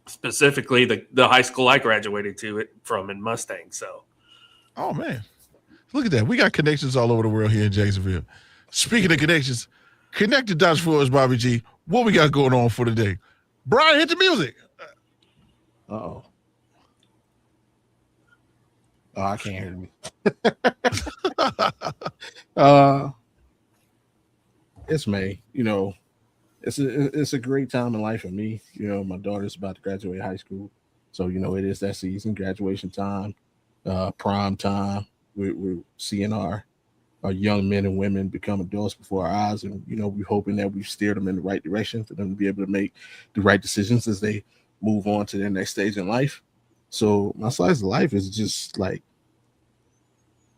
Specifically the high school I graduated from in Mustang. So, oh man, look at that. We got connections all over the world here in Jacksonville. Speaking of connections, connect the dots for us, Bobby G. What we got going on for today? Brian, hit the music. Oh, I can't hear me. It's May. It's a great time in life for me. My daughter's about to graduate high school, so it is that season, graduation time, prime time. We're seeing our young men and women become adults before our eyes, and we're hoping that we've steered them in the right direction for them to be able to make the right decisions as they move on to their next stage in life. So my slice of life is just like,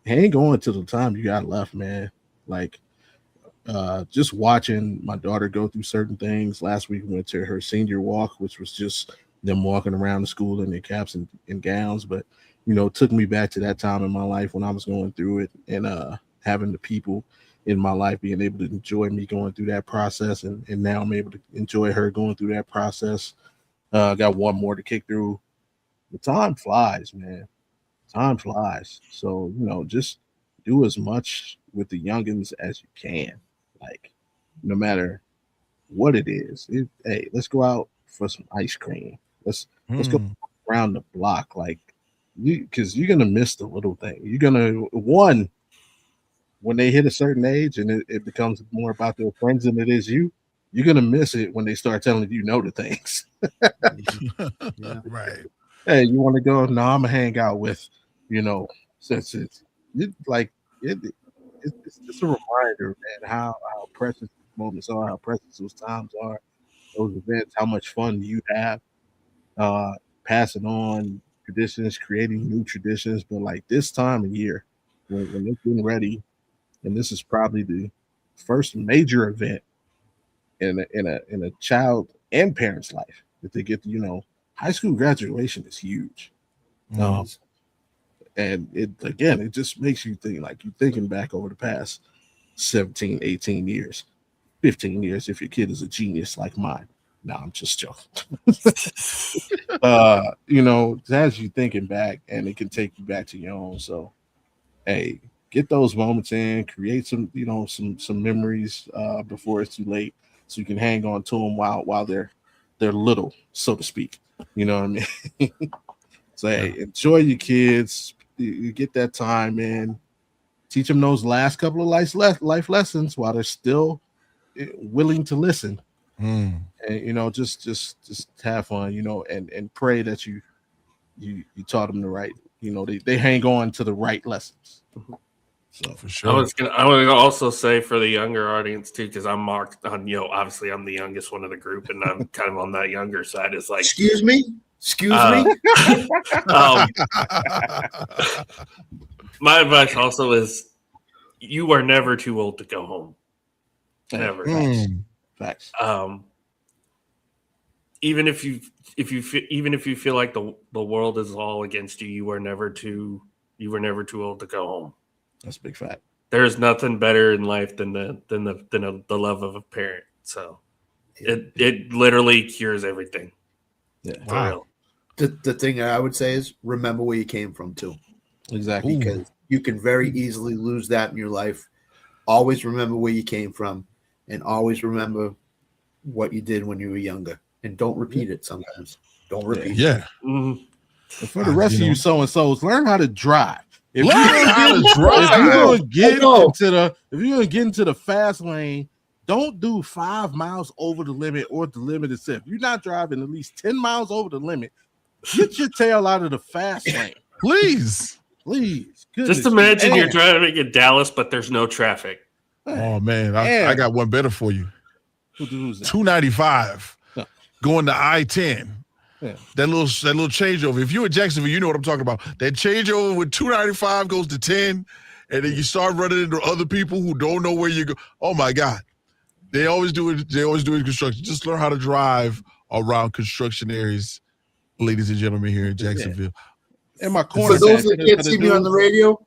hang on till the time you got left, man. Like, just watching my daughter go through certain things. Last week we went to her senior walk, which was just them walking around the school in their caps and gowns. But, it took me back to that time in my life when I was going through it, and having the people in my life being able to enjoy me going through that process. And now I'm able to enjoy her going through that process. Got one more to kick through. The time flies, man. time flies. So, just do as much with the youngins as you can. Like, no matter what it is. Hey, let's go out for some ice cream. Let's go around the block. Like, because you're gonna miss the little thing. You're gonna when they hit a certain age and it becomes more about their friends than it is you. You're gonna miss it when they start telling you no to things. Yeah, right. Hey, you want to go? No, I'm gonna hang out with, since it's just a reminder, man, how precious these moments are, how precious those times are, those events, how much fun you have, passing on traditions, creating new traditions. But like this time of year, when they're getting ready, and this is probably the first major event in a child and parent's life that they get to, high school graduation is huge. And it just makes you think, like you're thinking back over the past 17, 18 years, 15 years, if your kid is a genius like mine. No, I'm just joking. As you thinking back, and it can take you back to your own. So, hey, get those moments in, create some memories before it's too late, so you can hang on to them while they're little, so to speak. You know what I mean? So, hey, enjoy your kids. You get that time in. Teach them those last couple of life lessons while they're still willing to listen. And just have fun, and pray that you taught them the right. They hang on to the right lessons. So for sure. I would also say for the younger audience too, because I'm marked on, obviously I'm the youngest one of the group, and I'm kind of on that younger side. It's like, excuse me. My advice also is, you are never too old to go home. Never. Facts. Even if you feel like the world is all against you, you were never too old to go home. That's a big fact. There's nothing better in life than the love of a parent. So it literally cures everything. Yeah. Wow. The thing I would say is remember where you came from too. Exactly. Because you can very easily lose that in your life. Always remember where you came from, and always remember what you did when you were younger. And don't repeat it sometimes. Don't repeat it. Yeah. And for the rest of you so-and-sos, learn how to drive. If you're gonna get into the fast lane, don't do 5 miles over the limit or the limit itself. You're not driving at least 10 miles over the limit. Get your tail out of the fast lane. Please. Just imagine you're driving in Dallas, but there's no traffic. Oh man, I got one better for you. Who's that? 295 going to I-10. Yeah. That little changeover. If you're in Jacksonville, you know what I'm talking about. That changeover with 295 goes to 10, and then you start running into other people who don't know where you go. Oh my God. They always do it. They always do it in construction. Just learn how to drive around construction areas, ladies and gentlemen, here in Jacksonville. In my corner. For those that can't see me on the radio,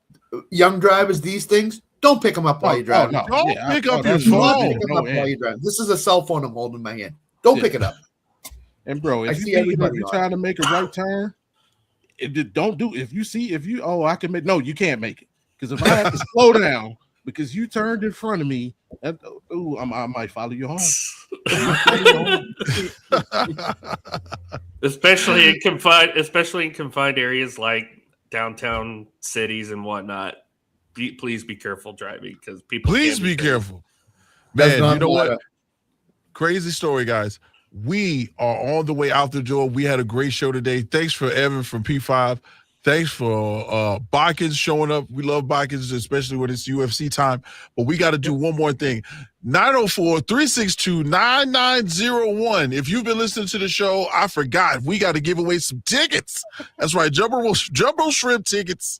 young drivers, these things, don't pick them up while you're driving. Don't pick up your Don't phone. pick them up while you're driving. This is a cell phone I'm holding in my hand. Don't pick it up. And bro, if you're trying to make a right turn, I can make, no, you can't make it. Because if I have to slow down because you turned in front of me, I might follow you home. Especially in confined areas like downtown cities and whatnot. Please be careful driving, because people. Please be careful, man. You know what? Crazy story, guys. We are on the way out the door. We had a great show today. Thanks for Evan from P5. Thanks for Botkins showing up. We love Botkins, especially when it's UFC time. But we got to do one more thing. 904-362-9901. If you've been listening to the show, I forgot. We got to give away some tickets. That's right, Jumbo Shrimp tickets.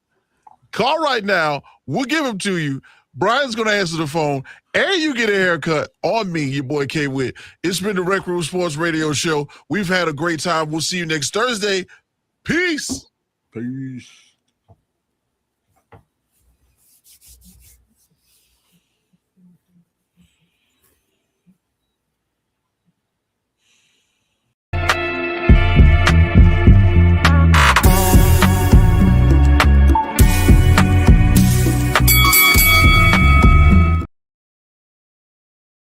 Call right now. We'll give them to you. Brian's going to answer the phone, and you get a haircut on me, your boy K-Witt. It's been the Rec Room Sports Radio Show. We've had a great time. We'll see you next Thursday. Peace. Peace.